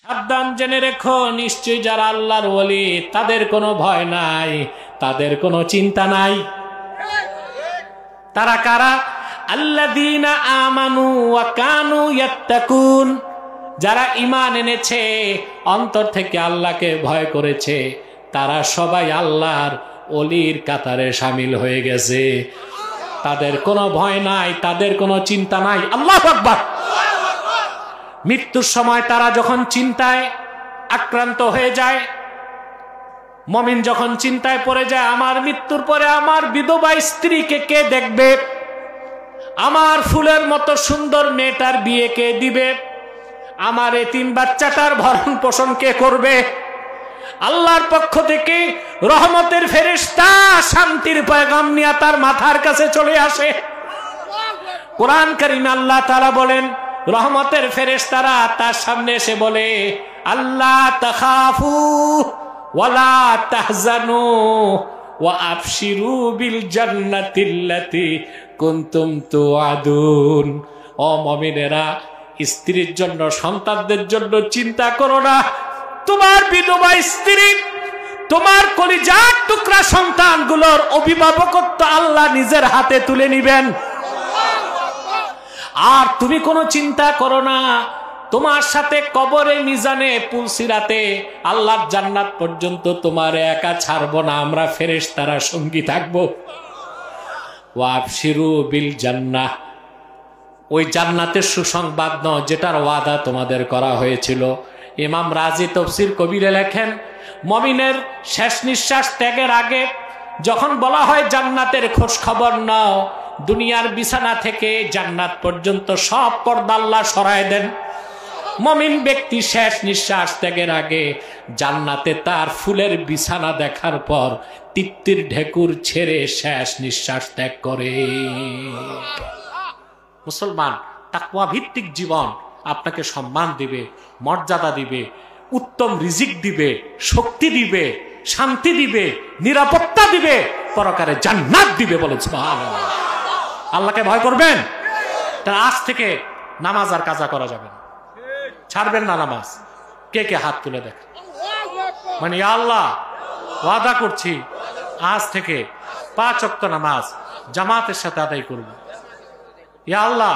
সাবধান জেনে রেখো, নিশ্চয়ই যারা আল্লাহর ওলি তাদের কোনো ভয় নাই, তাদের কোনো চিন্তা নাই। তারা কারা? আল্লাযীনা আমানু ওয়া কানু ইয়াত্তাকুন, যারা ঈমান এনেছে, অন্তর থেকে আল্লাহকে ভয় করেছে, তারা সবাই আল্লাহর ওলির কাতারে শামিল হয়ে গেছে। তাদের কোনো ভয় নাই, তাদের কোনো চিন্তা নাই। আল্লাহু আকবার। মৃত্যুর সময় তারা যখন চিন্তায় আক্রান্ত হয়ে যায়, মুমিন যখন চিন্তায় পড়ে যায়, আমার মৃত্যুর পরে আমার বিধবা স্ত্রীকে কে দেখবে, আমার ফুলের মতো সুন্দর মেয়েটার বিয়ে কে দিবে, আমার এতিম বাচ্চাটার ভরণ পোষণ কে করবে, আল্লাহর পক্ষ থেকে রহমতের ফেরেশতা শান্তির পয়গাম নিয়ে তার মাথার কাছে চলে আসে। কোরআন কারীমে আল্লাহ তাআলা বলেন, রহমতের ফেরেশতারা তার সামনে এসে বলে, আল্লাহ তাখাফু ওয়ালা তাহজানু ওয়া আবশিরু বিল জান্নাতিল্লাতী কুনতুম তুআদুন। ও মুমিনেরা, স্ত্রীর জন্য, সন্তানদের জন্য চিন্তা করো না। তোমার বিধবা স্ত্রী, তোমার কলিজার টুকরা সন্তানগুলোর অভিভাবকত্ব আল্লাহ নিজের হাতে তুলে নিবেন। আর তুমি কোনো চিন্তা করো না, তোমার সাথে কবরে, মিজানে, পুলসিরাতে, আল্লাহর জান্নাত পর্যন্ত তোমার একা ছাড়বো না, আমরা ফেরেশতারা সঙ্গী থাকবো। ওয়াবশিরু বিল জান্নাহ, ওই জান্নাতের সুসংবাদ নয় যেটার ওয়াদা তোমাদের করা হয়েছিল। ইমাম রাজি তফসির কবিরে লেখেন, মুমিনের শেষ নিঃশ্বাস ত্যাগের আগে যখন বলা হয় জান্নাতের খোঁজ খবর নাও, দুনিয়ার বিছানা থেকে জান্নাত পর্যন্ত সব পর্দা আল্লাহ সরায় দেন। মুমিন ব্যক্তি শেষ নিঃশ্বাস ত্যাগের আগে জান্নাতে তার ফুলের বিছানা দেখার পর তৃপ্তির ঢেকুর ছেড়ে শেষ নিঃশ্বাস ত্যাগ করে। মুসলমান, তাকওয়া ভিত্তিক জীবন আপনাকে সম্মান দিবে, মর্যাদা দিবে, উত্তম রিজিক দিবে, শক্তি দিবে, শান্তি দিবে, নিরাপত্তা দিবে, পরকালে জান্নাত দিবে। বলেন সুবহানাল্লাহ। আল্লাহকে ভয় করবেন। তার আজ থেকে নামাজ আর কাজা করা যাবে না, ছাড়বেন না নামাজ। কে কে হাত তুলে দেখেন, মানে আল্লাহ ওয়াদা করছি আজ থেকে 5 ওয়াক্ত নামাজ জামাতের সাথে আদায় করব। ইয়া আল্লাহ,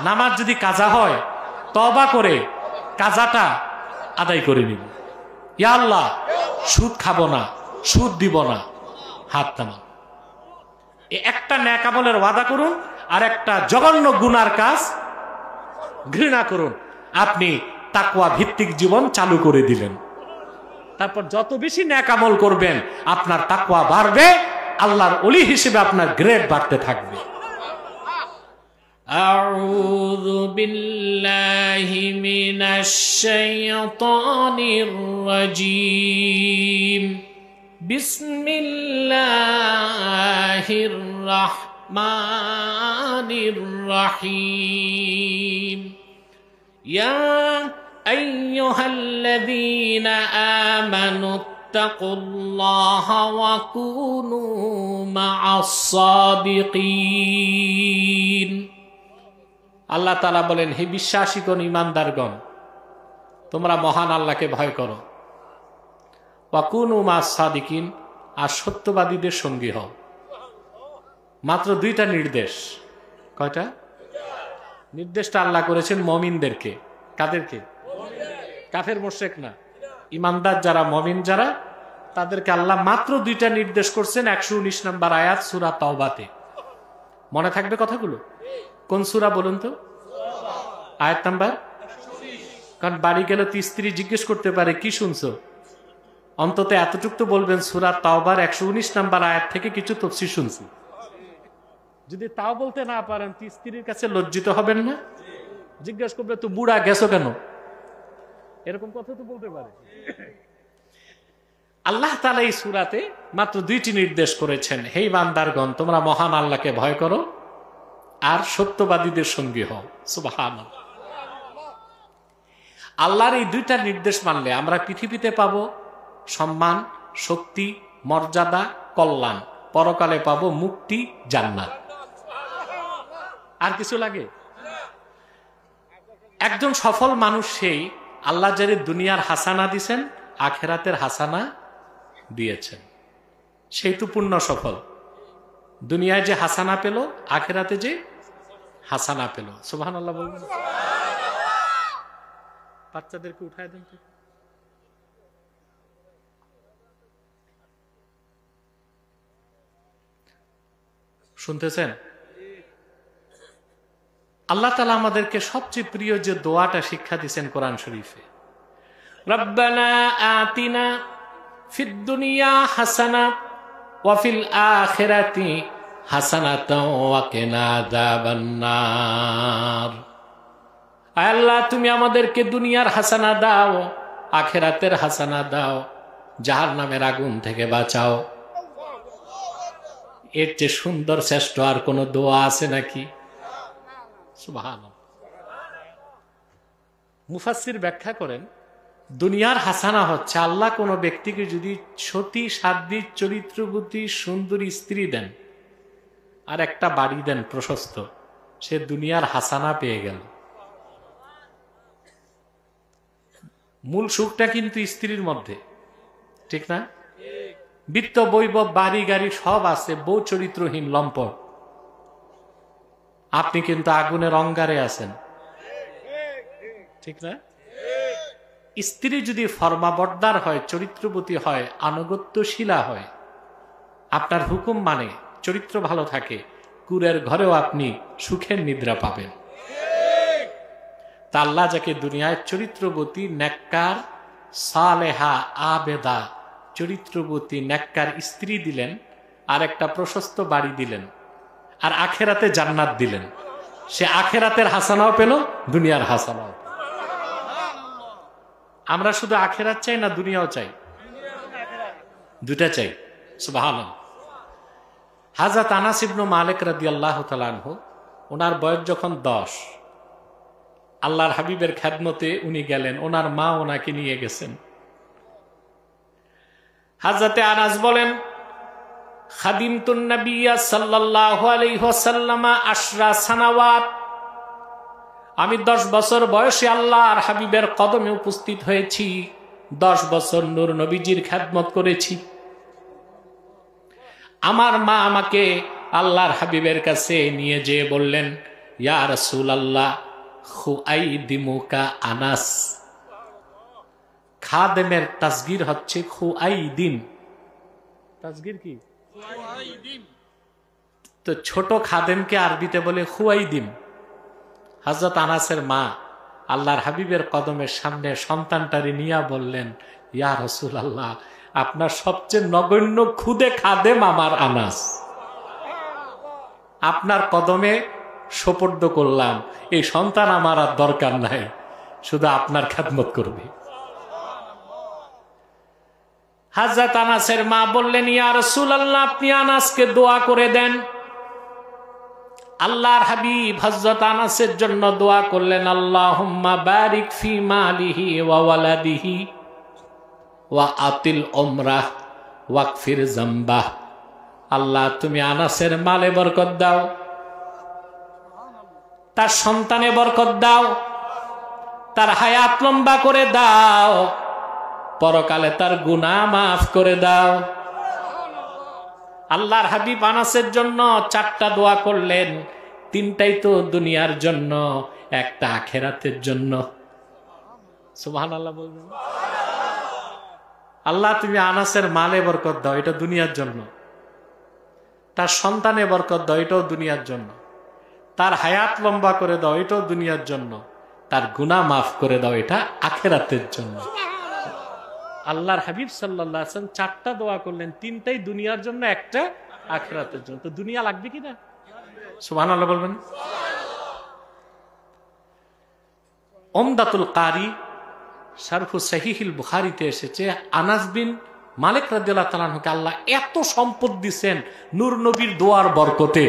নামাজ যদি কাজা হয় তওবা করে কাজাটা আদায় করে নিব। ইয়া আল্লাহ, সুদ খাবো না, সুদ দিব না। হাত নামান। একটা নেক আমলের ওয়াদা করুন, আর একটা জঘন্য গুনার কাজ ঘৃণা করুন। আপনি তাকওয়া ভিত্তিক জীবন চালু করে দিলেন। তারপর যত বেশি নেক আমল করবেন আপনার তাকওয়া বাড়বে, আল্লাহর ওলি হিসেবে আপনার গ্রেড বাড়তে থাকবে। আউযু বিল্লাহি মিনাশ শাইতানির রাজীম। বিসমিল্লাহির রাহমানির রহিম। ইয়া আইয়ুহাল্লাযীনা আমানু ইত্তাকুল্লাহা ওয়া কুনু মা'আস সাদিকিন। আল্লাহ তাআলা বলেন, হে বিশ্বাসীগণ, ঈমানদারগণ, তোমরা মহান আল্লাহকে ভয় করো। ওয়া কুনু মা'আস সাদিকিন, আর সত্যবাদীদের সঙ্গী হও। মাত্র 2টা নির্দেশ। কয়টা নির্দেশটা আল্লাহ করেছেন? মুমিনদেরকে। কাদেরকে? কাফের মুশরিক না, ঈমানদার যারা, মুমিন যারা, তাদেরকে আল্লাহ মাত্র 2টা নির্দেশ করছেন। 119 নম্বর আয়াত সূরা তাওবাতে। মনে থাকবে কথাগুলো? কোন সূরা বলুন তো? আয়াত নাম্বার 119। কারণ বাড়ি গেলে তো স্ত্রী জিজ্ঞেস করতে পারে, কি শুনছো? অন্তত এতটুকু তো বলবেন, সূরা তাওবার 119 নম্বর আয়াত থেকে কিছু তাফসীর শুনছি। যদি তাও বলতে না পারেন, স্ত্রীর কাছে লজ্জিত হবেন না? জিজ্ঞেস করবে, তো বুড়া গেছো কেন? এরকম কথা তো বলতে পারে। আল্লাহ তাআলা এই সূরাতে মাত্র 2টি নির্দেশ করেছেন, হে ঈমানদারগণ, তোমরা মহান আল্লাহকে ভয় করো আর সত্যবাদীদের সঙ্গী হও। সুবহানাল্লাহ। আল্লাহর এই 2টা নির্দেশ মানলে আমরা পৃথিবীতে পাবো সম্মান, শক্তি, মর্যাদা, কল্যাণ, পরকালে পাবো মুক্তি, জান্নাত। আর কিছু লাগে? একজন সফল মানুষ সেই আল্লাহ যারে দুনিয়ার হাসানা দিছেন, আখেরাতের হাসানা দিয়েছেন, সেই তো পূর্ণ সফল। দুনিয়ায় যে হাসানা পেল, আখেরাতে যে হাসানা পেল। সুবহানাল্লাহ বলবেন। বাচ্চাদেরকে উঠায় দেন তো। শুনতেছেন? আল্লাহ তাআলা আমাদেরকে সবচেয়ে প্রিয় যে দোয়াটা শিক্ষা দিয়েছেন কোরআন শরীফে, রব্বানা আতিনা ফিদ দুনিয়া হাসানা ওয়া ফিল আখিরাতি হাসানাতাও ওয়া কিনা আযাবান্নার। আয় আল্লাহ, তুমি আমাদেরকে দুনিয়ার হাসানা দাও, আখিরাতের হাসানা দাও, জাহান্নামের আগুন থেকে বাঁচাও। এর চেয়ে সুন্দর শ্রেষ্ঠ আর কোন দোয়া আছে নাকি? সুবহানাল্লাহ। মুফাসসির ব্যাখ্যা করেন, দুনিয়ার হাসানা হচ্ছে আল্লাহ কোন ব্যক্তিকে যদি সতী সাধ্বী চরিত্রবতী সুন্দরী স্ত্রী দেন আর একটা বাড়ি দেন প্রশস্ত, সে দুনিয়ার হাসানা পেয়ে গেল। মূল সুখটা কিন্তু স্ত্রীর মধ্যে, ঠিক না? বিত্ত বৈভব বাড়ি গাড়ি সব আছে, বউ চরিত্রহীন লম্পট, আপনি কিন্তু আগুনের অঙ্গারে আছেন, ঠিক না? স্ত্রী যদি ফরমাবরদার হয়, চরিত্রবতী হয়, আনুগত্যশীলা হয়, আপনার হুকুম মানে, চরিত্র ভালো থাকে, কুরের ঘরেও আপনি সুখের নিদ্রা পাবেন। তা আল্লাহ যাকে দুনিয়ায় চরিত্রবতী নেককার সালেহা আবেদা চরিত্রবতী নেককার স্ত্রী দিলেন, আর একটা প্রশস্ত বাড়ি দিলেন, আর আখেরাতে জান্নাত দিলেন, সে আখেরাতের হাসানাও পেল, দুনিয়ার হাসানাও। আমরা শুধু আখেরাত চাই না দুনিয়াও চাই? দুটা চাই। সুবহানাল্লাহ। হযরত আনাস ইবনে মালিক রাদিয়াল্লাহু তাআলা আনহু, ওনার বয়স যখন 10, আল্লাহর হাবিবের খেদমতে উনি গেলেন, ওনার মা ওনাকে নিয়ে গেছেন। হযরত আনাস বলেন, খাদিমতুন নবিয়্য সাল্লাল্লাহু আলাইহি ওয়াসাল্লাম 10 সানাওয়াত, আমি 10 বছর বয়সে আল্লাহর হাবিবের কদমে উপস্থিত হয়েছি, 10 বছর নূর নবীজির খেদমত করেছি। আমার মা আমাকে আল্লাহর হাবিবের কাছে নিয়ে যেয়ে বললেন, ইয়া রাসূলুল্লাহ খুআইদিমুকা আনাস। খাদেমের তাসগীর হচ্ছে খুআইদিম। তাসগীর কি? খুআইদিম। তো ছোট খাদেমকে আরবিতে বলে খুআইদিম। হযরত আনাসের মা আল্লাহর হাবিবের কদমের সামনে সন্তানটারে নিয়ে বললেন, ইয়া রাসূলুল্লাহ, আপনার সবচেয়ে নগণ্য খুদে খাদেম আমার আনাস, আপনার কদমে সোপর্দ করলাম, এই সন্তান আমার আর দরকার নাই, শুধু আপনার খেদমত করবে। হযরত আনাসের মা বললেন, ইয়া রাসূলুল্লাহ, আপনি আনাসকে দোয়া করে দেন। আল্লাহর হাবিব হযরত আনাসের জন্য দোয়া করলেন, আল্লাহুম্মা বারিক ফি মালিহি ওয়া ওয়ালাদিহি ওয়া আতিল উমরাহ ওয়াগফির যামবাহ। আল্লাহ, তুমি আনাসের মালে বরকত দাও, তার সন্তানে বরকত দাও, তার হায়াত লম্বা করে দাও, পরকালে তার গুনাহ মাফ করে দাও। আল্লাহর হাবিব আনাসের জন্য 4টা দোয়া করলেন, 3টাই তো দুনিয়ার জন্য, একটা আখেরাতের জন্য। সুবহানাল্লাহ বলবেন। আল্লাহ, তুমি আনাসের মালে বরকত দাও, এটা দুনিয়ার জন্য, তার সন্তানে বরকত দাও, এটাও দুনিয়ার জন্য, তার হায়াত লম্বা করে দাও, এটাও দুনিয়ার জন্য, তার গুনাহ মাফ করে দাও, এটা আখেরাতের জন্য। আল্লাহর হাবিব সাল্লাল্লাহু আলাইহি ওয়াসাল্লাম 4টা দোয়া করলেন, 3টাই দুনিয়ার জন্য, একটা আখিরাতের জন্য। তো দুনিয়া লাগবে কি না? সুবহানাল্লাহ বলবেন। উমদাতুল কারি শারহু সহিহুল বুখারীতে এসেছে, আনাস বিন মালিক রাদিয়াল্লাহু তাআলা আনহুকে আল্লাহ এত সম্পদ দিবেন নূর নবীর দোয়ার বরকতে,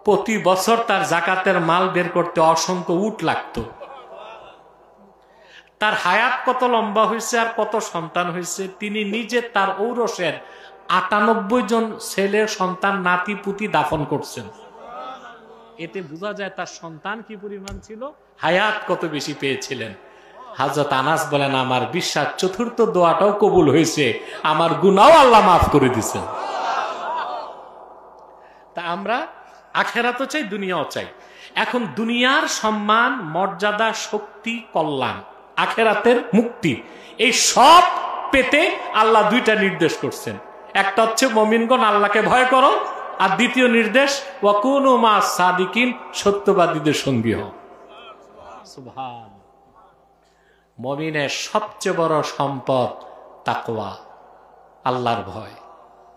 প্রতি বছর তার যাকাতের মাল বের করতে অসংখ্য উট লাগতো। তার হায়াত কত লম্বা হয়েছে আর কত সন্তান হয়েছে, তিনি নিজে তার ঔরসের 98 জন ছেলের সন্তান নাতি পুতি দাফন করছেন। এতে বোঝা যায় তার সন্তান কি পরিমাণ ছিল, হায়াত কত বেশি পেয়েছিলেন। হযরত আনাস বলেন, আমার বিশ্বাস চতুর্থ দোয়াটাও কবুল হয়েছে, আমার গুনাহও আল্লাহ মাফ করে দিয়েছেন। তা আমরা আখিরাতও চাই, দুনিয়াও চাই। এখন দুনিয়ার সম্মান, মর্যাদা, শক্তি, কল্যাণ, আখিরাতের মুক্তি, এই সব পেতে আল্লাহ দুইটা নির্দেশ করছেন। একটা হচ্ছে মুমিনগণ আল্লাহকে ভয় করো, আর দ্বিতীয় নির্দেশ ওয়াকুনু মাস সাদিকিন, সত্যবাদীদের সঙ্গী হও। সুবহান। মুমিনের সবচেয়ে বড় সম্পদ তাকওয়া, আল্লাহর ভয়,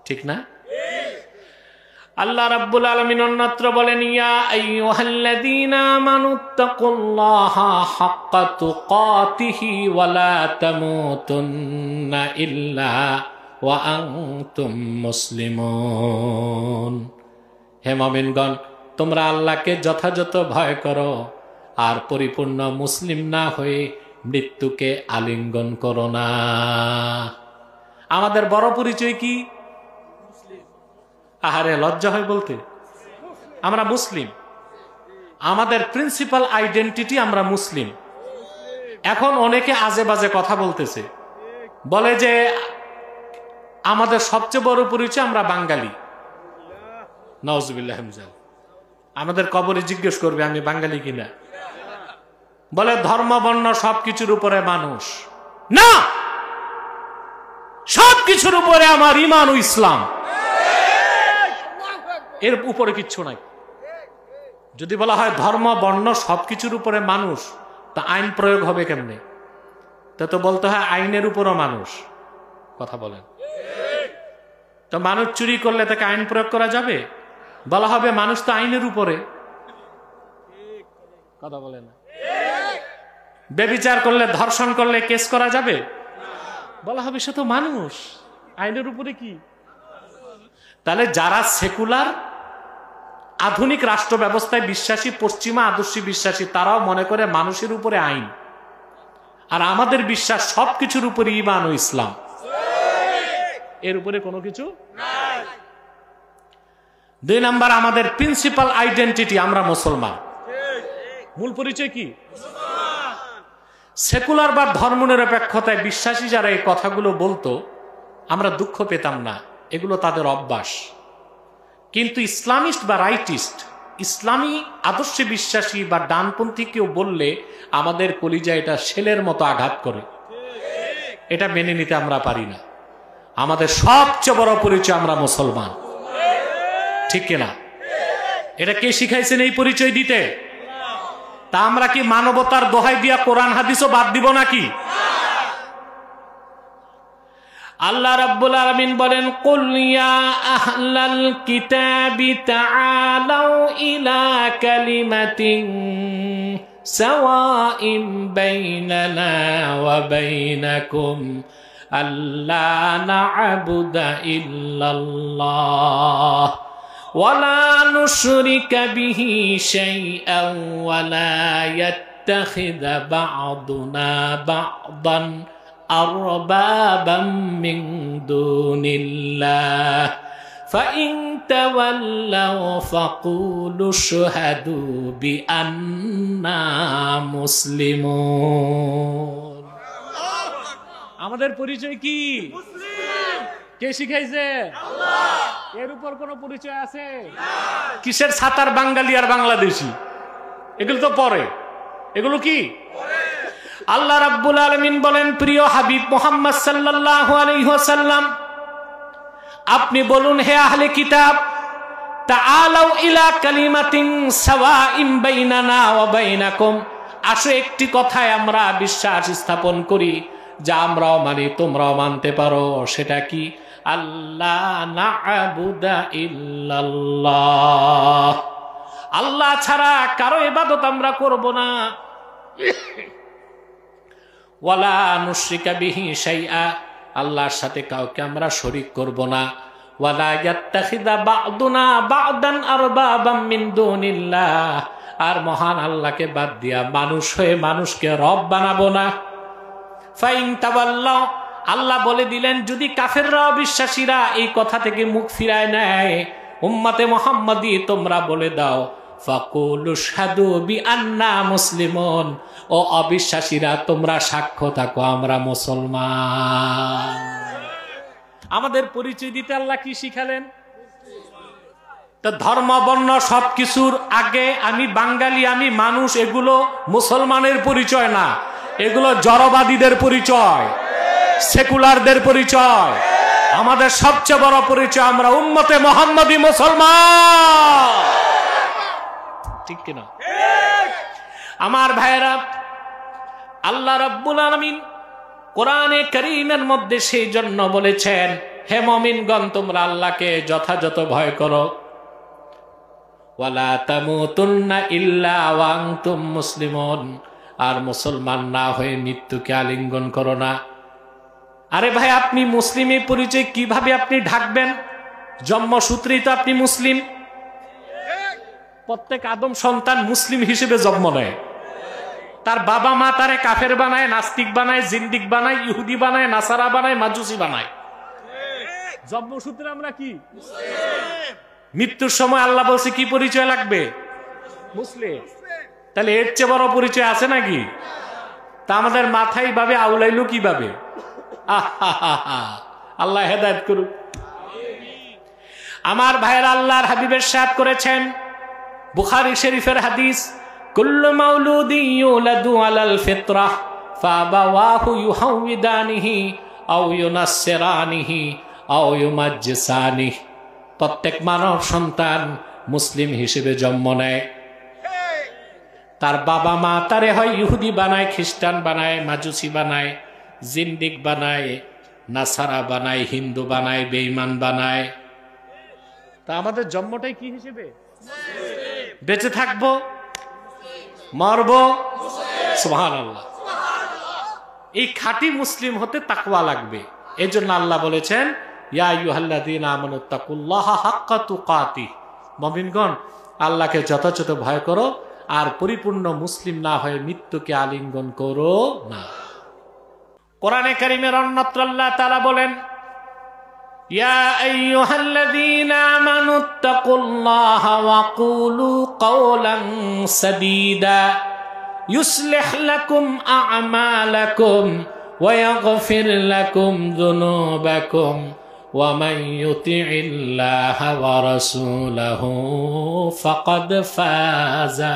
ঠিক না? আল্লাহ রাব্বুল আলামিন অন্যত্র বলেন, ইয়া আইয়ুহাল্লাযীনা আমানুত্তাকুল্লাহা হাক্কা তুকাতিহি ওয়া লা তামুতুন্না ইল্লা ওয়া আনতুম মুসলিমুন। হে মুমিনগণ, তোমরা আল্লাহকে যথাযথ ভয় করো, আর পরিপূর্ণ মুসলিম না হয়ে মৃত্যুকে আলিঙ্গন করো না। আমাদের বড় পরিচয় কি? আহারে লজ্জা হয় বলতে, আমরা মুসলিম। আমাদের প্রিন্সিপাল আইডেন্টিটি আমরা মুসলিম। এখন অনেকে আজে বাজে কথা বলতেছে, বলে যে আমাদের সবচেয়ে বড় পরিচয় আমরা বাঙালি। নাউজুবিল্লাহ। আমাদের কবরে জিজ্ঞেস করবে আমি বাঙালি কিনা। বলে ধর্ম বর্ণ সবকিছুর উপরে মানুষ না, সবকিছুর উপরে আমার ঈমান ও ইসলাম, এর উপরে কিচ্ছু নাই। যদি বলা হয় ধর্ম বর্ণ সবকিছুর উপরে মানুষ, তা আইন প্রয়োগ হবে কেমনে? তা তো বলতে হয় আইনের উপরও মানুষ। কথা বলেন তো, মানুষ চুরি করলে তাকে আইন প্রয়োগ করা যাবে? বলা হবে মানুষ তো আইনের উপরে। কথা বলে না। ব্যভিচার করলে, ধর্ষণ করলে কেস করা যাবে? বলা হবে সে তো মানুষ, আইনের উপরে কি? তাহলে যারা সেকুলার আধুনিক রাষ্ট্র ব্যবস্থায় বিশ্বাসী, পশ্চিমা আদর্শে বিশ্বাসী, তারাও মনে করে মানুষের উপরে আইন, আর আমাদের বিশ্বাস সবকিছুর উপরে ঈমান ও ইসলাম, এর উপরে কোনো কিছু নাই। 2 নাম্বার, আমাদের প্রিন্সিপাল আইডেন্টিটি, আমরা মুসলমান। মূল পরিচয় কি? সেকুলার বা ধর্মনিরপেক্ষতায় বিশ্বাসী যারা এই কথাগুলো বলতো, আমরা দুঃখ পেতাম না, এগুলো তাদের অভ্যাস। কিন্তু ইসলামিস্ট বা রাইটিস্ট, ইসলামী আদর্শে বিশ্বাসী বা ডানপন্থী কেউ বললে আমাদের কলিজা এটা শেলের মতো আঘাত করে। এটা মেনে নিতে আমরা পারি না। আমাদের সবচেয়ে বড় পরিচয় আমরা মুসলমান, ঠিক কিনা? এটা কে শিখাইছেন এই পরিচয় দিতে? তা আমরা কি মানবতার দোহাই দিয়া কোরআন হাদিসও বাদ দিব নাকি? আল্লাহ রাব্বুল আলামিন বলেন, কুল ইয়া আহলাল কিতাবি তাআলাউ ইলা কালিমাতিন সাওয়াইন বাইনানা ওয়া বাইনাকুম আল্লা না'বুদা ইল্লাল্লাহ ওয়া লা নুশরিকা বিহি শাইআন ওয়া লা ইয়াত্তাখিযা বা'দুনা বা'দান أربابا من دون الله فإن تولوا فقولوا اشهدوا بأننا مسلمون। আমাদের পরিচয় কি? কে শিখাইছে? আল্লাহ। এর উপর কোন পরিচয় আছে? কিসের ছাতার বাঙালি আর বাংলাদেশি? এগুলো তো পরে। এগুলো কি? আল্লাহ রাব্বুল আলামিন বলেন, প্রিয় হাবিব মুহাম্মদ সাল্লাল্লাহু আলাইহি ওয়াসাল্লাম, আপনি বলুন, হে আহলে কিতাব, তাআলাউ ইলা কালিমাতিন সাওয়াইন বাইনানা ওয়া বাইনাকুম, আসো একটি কথায় আমরা বিশ্বাস স্থাপন করি, যা আমরাও মানি তোমরাও মানতে পারো। সেটা কি? আল্লাহ না'বুদা ইল্লাল্লাহ, আল্লাহ ছাড়া কারো ইবাদত আমরা করব না। ওয়ালা নুশরিকা বিহি শাইআ, আল্লাহর সাথে কাউকে আমরা শরীক করব না। ওয়ালা ইয়াত্তাখিযা বা'দুনা বা'দান আরবাবাম মিন দুনিল্লাহ, আর মহান আল্লাহকে বাদ দিয়া মানুষ হয়ে মানুষকে রব বানাবো না। ফাইন তাওয়াল্লাহ, আল্লাহ বলে দিলেন, যদি কাফেররা, বিশ্বাসীরা এই কথা থেকে মুখ ফিরায় নেয়, উম্মতে মুহাম্মাদি তোমরা বলে দাও, ফাকুলু শাহাদু বিআন্না মুসলিমুন, ও অবিশ্বাসীরা তোমরা সাক্ষ্য থাকো আমরা মুসলমান। আমাদের পরিচয় দিতে আল্লাহ কি শিখালেন? তো ধর্ম বর্ণ সবকিছুর আগে আমি বাঙালি, আমি মানুষ, এগুলো মুসলমানের পরিচয় না, এগুলো জড়বাদীদের পরিচয়, সেকুলারদের পরিচয়। আমাদের সবচেয়ে বড় পরিচয় আমরা উম্মতে মুহাম্মাদি মুসলমান, ঠিক কিনা? আমার ভাইরা, আল্লাহ রাব্বুল আলামিন কোরআনে কারীমের মধ্যে সেই জন্য বলেছেন, হে মুমিনগণ তোমরা আল্লাহকে যথাযথ ভয় করো। ওয়ালা তামুতুন্না ইল্লা ওয়া আনতুম মুসলিমুন, আর মুসলমান না হয়ে মৃত্যুকে আলিঙ্গন করো না। আরে ভাই, আপনি মুসলিমের পরিচয় কিভাবে আপনি ঢাকবেন? জন্মসূত্রেই তো আপনি মুসলিম। প্রত্যেক আদম সন্তান মুসলিম হিসেবে জন্ম নেয়। তার বাবা মা তারে কাফের বানায়, নাস্তিক বানায়, জিন্দিক বানায়, ইহুদি বানায়, নাসারা বানায়, মাজুসি বানায়। জন্মসূত্রে আমরা কি? মৃত্যুর সময় আল্লাহ বলছে কি পরিচয় লাগবে? মুসলিম। তাহলে এর চেয়ে বড় পরিচয় আছে নাকি? তা আমাদের মাথায় ভাবে আউলাইলো কিভাবে? আল্লাহ হেদায়েত করুক। আমার ভাইয়ের, আল্লাহর হাবিবের সাথ করেছেন বুখারী শরীফের হাদিস, কুল্লু মাউলুদিন ইউলাদু আলাল ফিতরাহ ফাবাওয়াহু ইউহাউইদানিহি আও ইউনাসসিরানিহি আও ইউমাজ্জিসানিহি। প্রত্যেক মানব সন্তান মুসলিম হিসেবে জন্ম নেয়। তার বাবা মা তারে হয় ইহুদি বানায়, খ্রিস্টান বানায়, মাজুসি বানায়, জিন্দিক বানায়, নাসারা বানায়, হিন্দু বানায়, বেঈমান বানায়। তা আমাদের জন্মটাই কি হিসেবে? বেঁচে থাকবো, মরবো, সুবহানাল্লাহ। এই খাঁটি মুসলিম হতে তাকওয়া লাগবে। এই জন্য আল্লাহ বলেছেন, ইয়া আইয়ুহাল্লাযীনা আমানুত্তাকুল্লাহা হাক্কা তুকাতিহ, মুমিনগণ আল্লাহকে যথাযথ ভয় করো আর পরিপূর্ণ মুসলিম না হয়ে মৃত্যুকে আলিঙ্গন করো না। কোরআনে কারীমের অন্যত্র আল্লাহ তাআলা বলেন, ইয়া আইয়ুহাল্লাযীনা আমানুত্তাকুল্লাহা ওয়া কুলু কাওলান সাদীদা ইউসলিহ লাকুম আ'মালাকুম ওয়া ইয়াগফির লাকুম যুনুবাকুম ওয়া মান ইউতি'ইল্লাহা ওয়া রাসূলাহু ফাকাদ ফাযা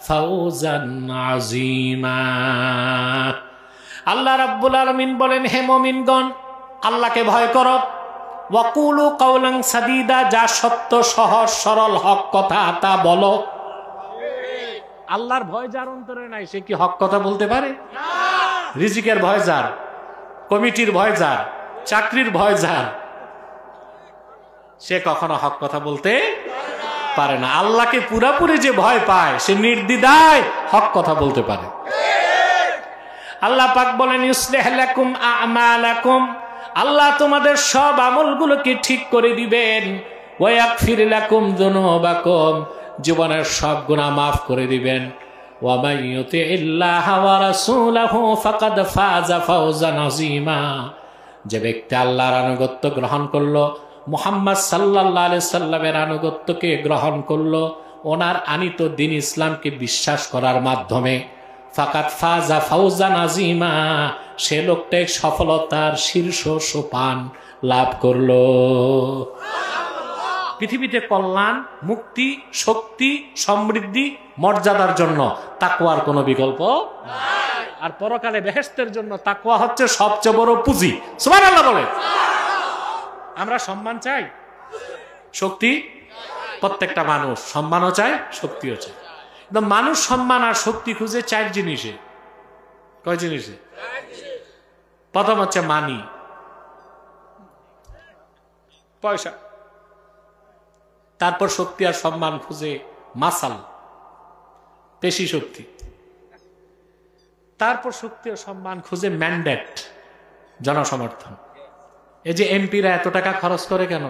ফাওজান আযীমা। আল্লাহ রাব্বুল আলামিন বলেন, হে মুমিনগণ আল্লাহকে ভয় করো, ওয়া কুলু কাওলান সাদীদা, যা সত্য, সহজ সরল হক কথা তা বলো। আল্লাহর ভয় যার অন্তরে নাই সে কি হক কথা বলতে পারে? না। রিজিকের ভয় যার, কমিটির ভয় যার, চাকরির ভয় যার, সে কখনো হক কথা বলতে পারে না। আল্লাহকে পুরাপুরি যে ভয় পায় সে নির্দ্বিধায় হক কথা বলতে পারে। আল্লাহ পাক বলেন, ইউসলিহ লাকুম আ'মালাকুম, আল্লাহ তোমাদের সব আমলগুলোকে ঠিক করে দিবেন। ওয়া ইয়াগফির লাকুম যুনুবাকুম, জীবনের সব গুনাহ মাফ করে দিবেন। ওয়া মান ইউতি'ইল্লাহা ওয়া রাসূলাহু ফাকাদ ফাযা ফাওজান আযীমা, যে ব্যক্তি আল্লাহর আনুগত্য গ্রহণ করলো, মুহাম্মদ সাল্লাল্লাহু আলাইহি সাল্লামের আনুগত্যকে গ্রহণ করলো, ওনার আনিত দ্বীন ইসলামকে বিশ্বাস করার মাধ্যমে, ফাকাদ ফাযা ফাওজান আযীমা, সে লোকটাই সফলতার শীর্ষ সোপান লাভ করলো। পৃথিবীতে কল্যাণ, মুক্তি, শক্তি, সমৃদ্ধি, মর্যাদার জন্য তাকওয়ার কোনো বিকল্প নাই। আর পরকালে বেহেশতের জন্য তাকওয়া হচ্ছে সবচেয়ে বড় পুঁজি। সুবহানাল্লাহ বলে। আমরা সম্মান চাই, শক্তি, প্রত্যেকটা মানুষ সম্মানও চায়, শক্তিও চায়। কিন্তু মানুষ সম্মান আর শক্তি খুঁজে চার জিনিসে। কয় জিনিসে? প্রথম হচ্ছে মানি, পয়সা। তারপর শক্তি আর সম্মান খুঁজে মাসাল, পেশি শক্তি। তারপর শক্তি ও সম্মান খুঁজে ম্যান্ডেট, জনসমর্থন। এই যে এমপিরা এত টাকা খরচ করে কেন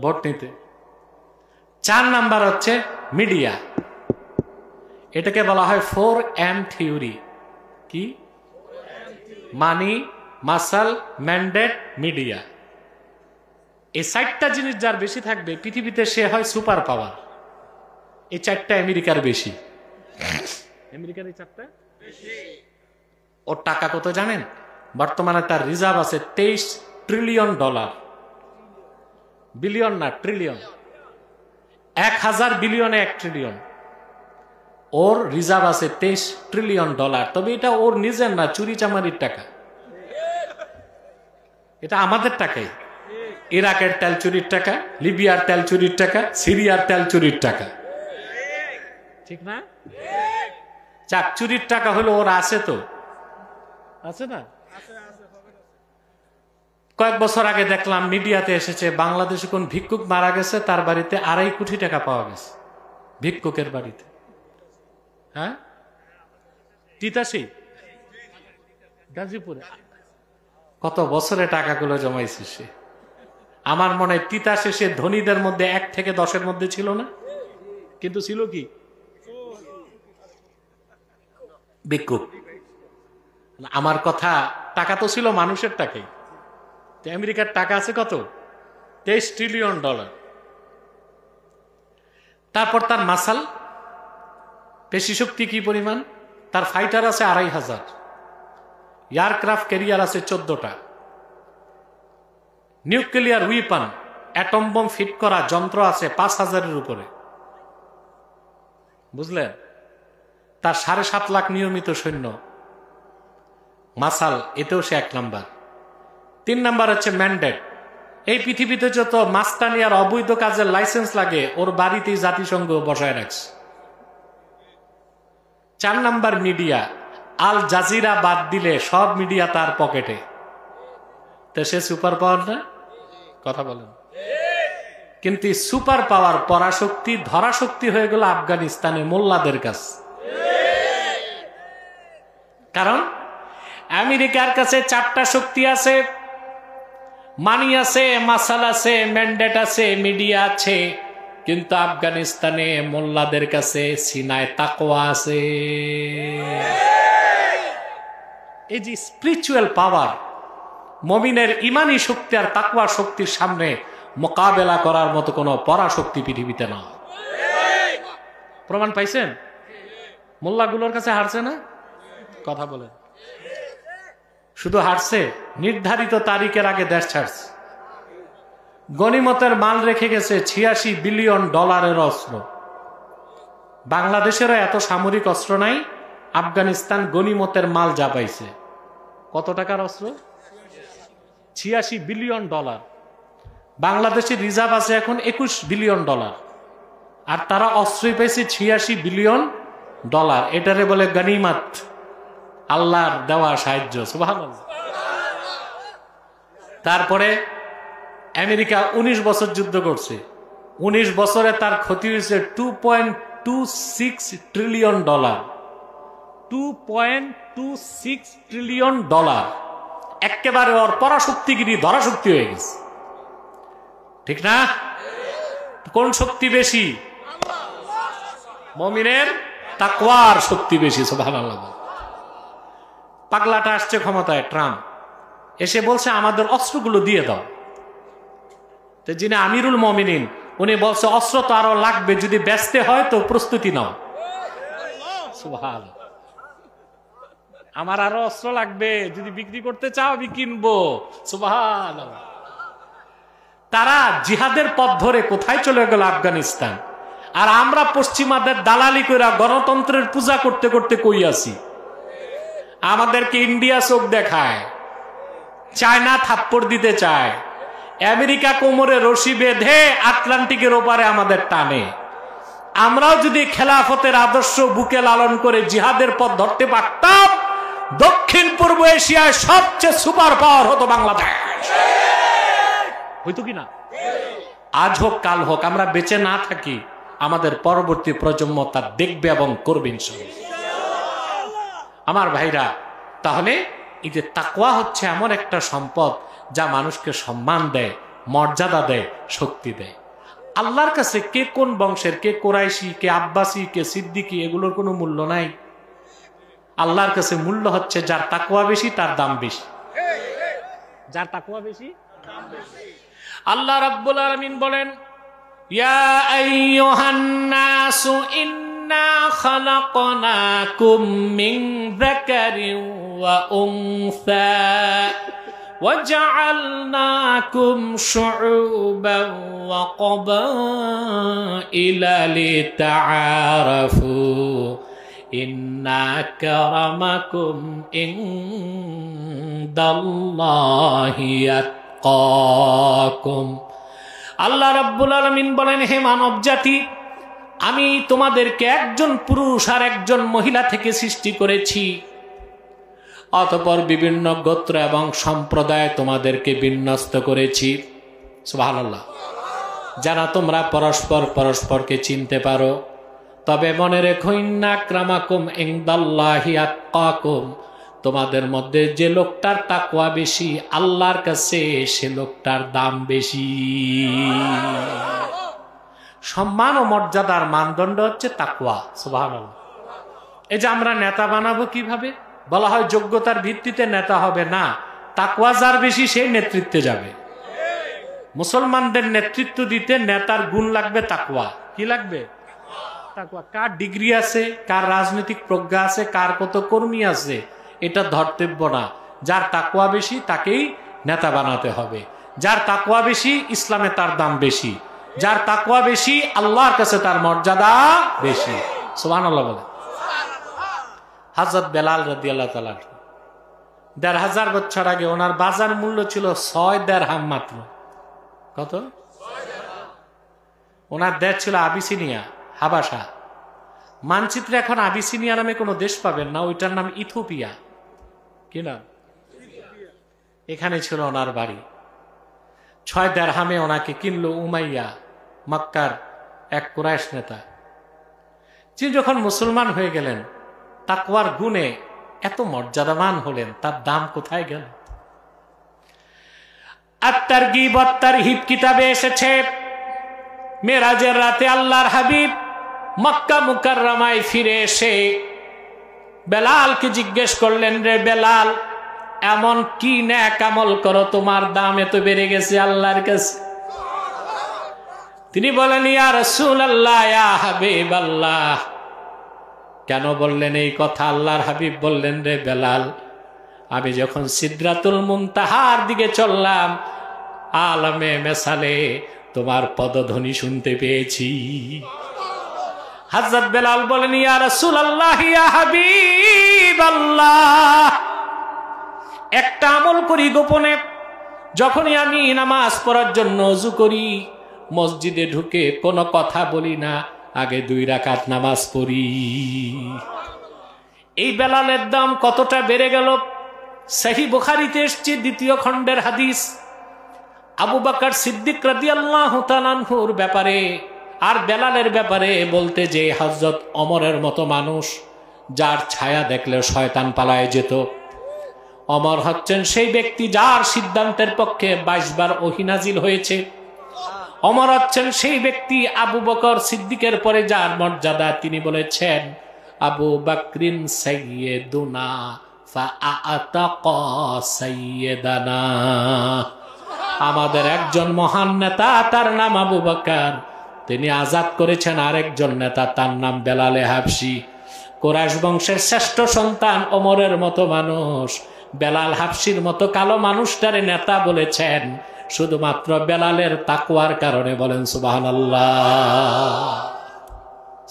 ভোট নিতে? 4 নাম্বার হচ্ছে মিডিয়া। এটাকে বলা হয় 4M থিওরি। কি? মানি, মাসাল, ম্যান্ডেট, মিডিয়া। এই 4টা জিনিস যার বেশি থাকবে পৃথিবীতে সে হয় সুপার পাওয়ার। এই চারটা আমেরিকার বেশি। আমেরিকার এই চারটা ওর টাকা কত জানেন? বর্তমানে তার রিজার্ভ আছে $23 ট্রিলিয়ন। বিলিয়ন না, ট্রিলিয়ন। 1000 বিলিয়নে 1 ট্রিলিয়ন। ওর রিজার্ভ আছে $23 ট্রিলিয়ন। তবে এটা ওর নিজের না, চুরি চামারির টাকা। এটা আমাদের টাকাই। ইরাকের তেল চুরির টাকা, লিবিয়ার তেল চুরির টাকা, সিরিয়ার তেল চুরির টাকা, ঠিক না? চাক চুরির টাকা হলো ওর আছে, তো আছে না? কয়েক বছর আগে দেখলাম মিডিয়াতে এসেছে, বাংলাদেশে কোন ভিক্ষুক মারা গেছে, তার বাড়িতে 2.5 কোটি টাকা পাওয়া গেছে। ভিক্ষুকের বাড়িতে। হ্যাঁ, তিতাসি, গাজীপুরে। কত বছরে টাকাগুলো জমাইছে সে। আমার মনে হয় তিতাসে সে ধনীদের মধ্যে 1 থেকে 10-এর মধ্যে ছিল না, কিন্তু ছিল কি ভিক্ষুক। আমার কথা, টাকা তো ছিল মানুষের টাকাই। আমেরিকার টাকা আছে কত? $23 ট্রিলিয়ন। তারপর তার মাসাল পেশি শক্তি কি পরিমাণ? তার ফাইটার আছে 2500, এয়ারক্রাফট ক্যারিয়ার আছে 14টা, nuclear weapon atom bomb fit করা যন্ত্র আছে 5000-এর উপরে, বুঝলেন? তার 7.5 লাখ নিয়মিত সৈন্য। মাসাল, এতেও সে 1 নাম্বার। 3 নাম্বার হচ্ছে ম্যান্ডেট। এই পৃথিবীতে যত মাস্তানি আর অবৈধ কাজের লাইসেন্স লাগে ওর বাড়িতেই জাতিসংঘ বসায় রাখছে। 4 নাম্বার মিডিয়া। আল জাজিরা বাদ দিলে সব মিডিয়া তার পকেটে। তো সে সুপার পাওয়ার না? কথা বলেন। কিন্তু সুপার পাওয়ার পরাশক্তি ধরাশক্তি হয়ে গেল আফগানিস্তানে মোল্লাদের কাছে। কারণ আমেরিকার কাছে 4টা শক্তি আছে, মানি আছে, মাসাল আছে, ম্যান্ডেট আছে, মিডিয়া আছে, কিন্তু আফগানিস্তানে মোল্লাদের কাছে সিনায় তাকওয়া আছে। এই যে স্পিরিচুয়াল পাওয়ার, মুমিনের ইমানি শক্তি আর তাকওয়া শক্তির সামনে মোকাবেলা করার মতো কোনো পরাশক্তি পৃথিবীতে না। প্রমাণ পাইছেন? মোল্লাগুলোর কাছে হারছে না? কথা বলেন। শুধু হারছে, নির্ধারিত তারিখের আগে দেশ ছাড়ছে। গনিমতের মাল রেখে গেছে $86 বিলিয়ন অস্ত্র। বাংলাদেশেরও এত সামরিক অস্ত্র নাই। আফগানিস্তান গনিমতের মাল যা পাইছে, কত টাকার অস্ত্র? $86 বিলিয়ন। বাংলাদেশের রিজার্ভ আছে এখন $21 বিলিয়ন, আর তারা অস্ত্রই পাইছে $86 বিলিয়ন। এটারে বলে গনিমত, আল্লাহর দেওয়া সাহায্য। সুবহানাল্লাহ। তারপরে আমেরিকা 19 বছর যুদ্ধ করছে। 19 বছরে তার ক্ষতি হয়েছে $2.26 ট্রিলিয়ন। $2.26 ট্রিলিয়ন। একেবারে ওর পরাশক্তিগিরি ধরাশক্তি হয়ে গেছে, ঠিক না? কোন শক্তি বেশি? মুমিনের তাকওয়ার শক্তি বেশি। সুবহানাল্লাহ। পাগলাটা আসছে ক্ষমতায়, ট্রাম্প এসে বলছে আমাদের অস্ত্রগুলো দিয়ে দাও। তো যিনি আমিরুল মুমিনিন উনি বলছে অস্ত্র তো আরো লাগবে, যদি বেচতে হয় তো প্রস্তুতি নাও। সুবহানাল্লাহ। আমার আরো অস্ত্র লাগবে, যদি বিক্রি করতে চাও আমি কিনবো। সুবহানাল্লাহ। তারা জিহাদের পথ ধরে কোথায় চলে গেল? আফগানিস্তান। আর আমরা পশ্চিমাদের দালালি করে গণতন্ত্রের পূজা করতে করতে কই আছি। আমাদেরকে ইন্ডিয়া চোখ দেখায়, চায়না থাপ্পড় দিতে চায়, আমেরিকা কোমরে রশি বেঁধে আটলান্টিকের ওপারে আমাদের টানে। আমরাও যদি খেলাফতের আদর্শ বুকে লালন করে জিহাদের পথ ধরতে পারতাম, দক্ষিণ পূর্ব এশিয়ায় সবচেয়ে সুপার পাওয়ার হতো বাংলাদেশ। হইতো কিনা? আজ হোক কাল হোক, আমরা বেঁচে না থাকি, আমাদের পরবর্তী প্রজন্ম তা দেখবে এবং করবে ইনশাআল্লাহ। আমার ভাইরা, তাহলে এই যে তাকওয়া হচ্ছে এমন একটা সম্পদ যা মানুষকে সম্মান দেয়, মর্যাদা দেয়, শক্তি দেয়। আল্লাহর কাছে কে কোন বংশের, কে কোরাইশি, কে আব্বাসি, কে সিদ্দিকি, এগুলোর কোনো মূল্য নাই। আল্লাহর কাছে মূল্য হচ্ছে যার তাকওয়া বেশি তার দাম বেশি। যার তাকওয়া বেশি। আল্লাহ রাব্বুল আলামিন বলেন ইয়া আইয়ুহান নাসু ইন্না খালাকনাকুম মিন যাকারিন ওয়া উনসা وجعلناكم شعوبا وقبائل لتعارفوا إن أكرمكم عند الله أتقاكم আল্লাহ রাব্বুল আলামিন বলেন, হে মানব জাতি, আমি তোমাদেরকে একজন পুরুষ আর একজন মহিলা থেকে সৃষ্টি করেছি, অতঃপর বিভিন্ন গোত্র এবং সম্প্রদায় তোমাদেরকে বিন্যস্ত করেছি। সুবহানাল্লাহ। যারা তোমরা পরস্পরকে চিনতে পারো। তবে মনে রেখো, ইন্না আক্রামাকুম ইনদাল্লাহি আতকাকুম, তোমাদের মধ্যে যে লোকটার তাকওয়া বেশি আল্লাহর কাছে সে লোকটার দাম বেশি। সম্মান ও মর্যাদার মানদণ্ড হচ্ছে তাকওয়া। সুবহানাল্লাহ। এই যে আমরা নেতা বানাবো কিভাবে? বলা হয় যোগ্যতার ভিত্তিতে নেতা হবে না, তাকওয়া যার বেশি সেই নেতৃত্বে যাবে। মুসলমানদের নেতৃত্ব দিতে নেতার গুণ লাগবে তাকওয়া। কি লাগবে? তাকওয়া। কার ডিগ্রি আছে, কার রাজনৈতিক প্রজ্ঞা আছে, কার কত কর্মী আছে, এটা ধর্তব্য না। যার তাকওয়া বেশি তাকেই নেতা বানাতে হবে। যার তাকওয়া বেশি ইসলামে তার দাম বেশি, যার তাকওয়া বেশি আল্লাহর কাছে তার মর্যাদা বেশি। সুবহানাল্লাহ বলে। হযরত বেলাল রাদিয়াল্লাহু তাআলা ১৫০০ বছর আগে ওনার বাজার মূল্য ছিল ৬ দিরহাম মাত্র। কত? ওনার দেশ ছিল আবিসিনিয়া, হাবাসা। মানচিত্রে এখন আবিসিনিয়া নামে কোনো দেশ পাবেন না, ওইটার নাম ইথিওপিয়া। কি নাম? এখানে ছিল ওনার বাড়ি। ৬ দিরহামে ওনাকে কিনলো উমাইয়া, মক্কার এক কুরাইশ নেতা। তিনি যখন মুসলমান হয়ে গেলেন, তাকওয়ার গুণে এত মর্যাদাবান হলেন, তার দাম কোথায় গেল? আত-তারগীব ওয়াত-তারহীব কিতাবে এসেছে, মেরাজের রাতে আল্লাহর হাবিব মক্কা মুকাররমায় ফিরে এসে বেলালকে জিজ্ঞেস করলেন, রে বেলাল, এমন কি নেক আমল করো তোমার দাম এত বেড়ে গেছে আল্লাহর কাছে? তিনি বলেন, ইয়া রাসূলুল্লাহ, ইয়া হাবিবাল্লাহ। কেন বললেন এই কথা? আল্লাহর হাবিব বললেন, রে বেলাল, আমি যখন সিদরাতুল মুনতাহার দিকে চললাম, আলমে মেসালে তোমার পদধ্বনি শুনতে পেয়েছি। হযরত বেলাল বলেন, ইয়া রাসূলুল্লাহ, ইয়া হাবিবাল্লাহ, একটা আমল করি গোপনে। যখনই আমি নামাজ পড়ার জন্য ওযু করি, মসজিদে ঢুকে কোনো কথা বলি না, আগে 2 রাকাত নামাজ পড়ি। এই বেলালের দাম কতটা বেড়ে গেল! সহিহ বুখারীতে এসেছে 2য় খণ্ডের হাদিস। আবু বকর সিদ্দিক রাদিয়াল্লাহু তাআলা আনহুর ব্যাপারে আর বেলালের ব্যাপারে বলতে যে, হযরত ওমরের মতো মানুষ যার ছায়া দেখলে শয়তান পালায় যেত। ওমর হচ্ছেন সেই ব্যক্তি যার সিদ্ধান্তের পক্ষে 22 বার ওহী নাজিল হয়েছে। ওমর হচ্ছেন সেই ব্যক্তি আবু বকর সিদ্দিকের পরে যার মর্যাদা, তিনি বলেছেন, আবু বকরিন সাইয়্যিদুনা ফাআতাকা সাইয়্যিদানা। আমাদের একজন মহান নেতা, তার নাম আবু বকর, তিনি আজাদ করেছেন আরেকজন নেতা, তার নাম বেলালে হাবশি। কুরাইশ বংশের শ্রেষ্ঠ সন্তান ওমরের মতো মানুষ বেলাল হাবশির মতো কালো মানুষটারে নেতা বলেছেন শুধুমাত্র বেলালের তাকওয়ার কারণে। বলেন সুবহানাল্লাহ।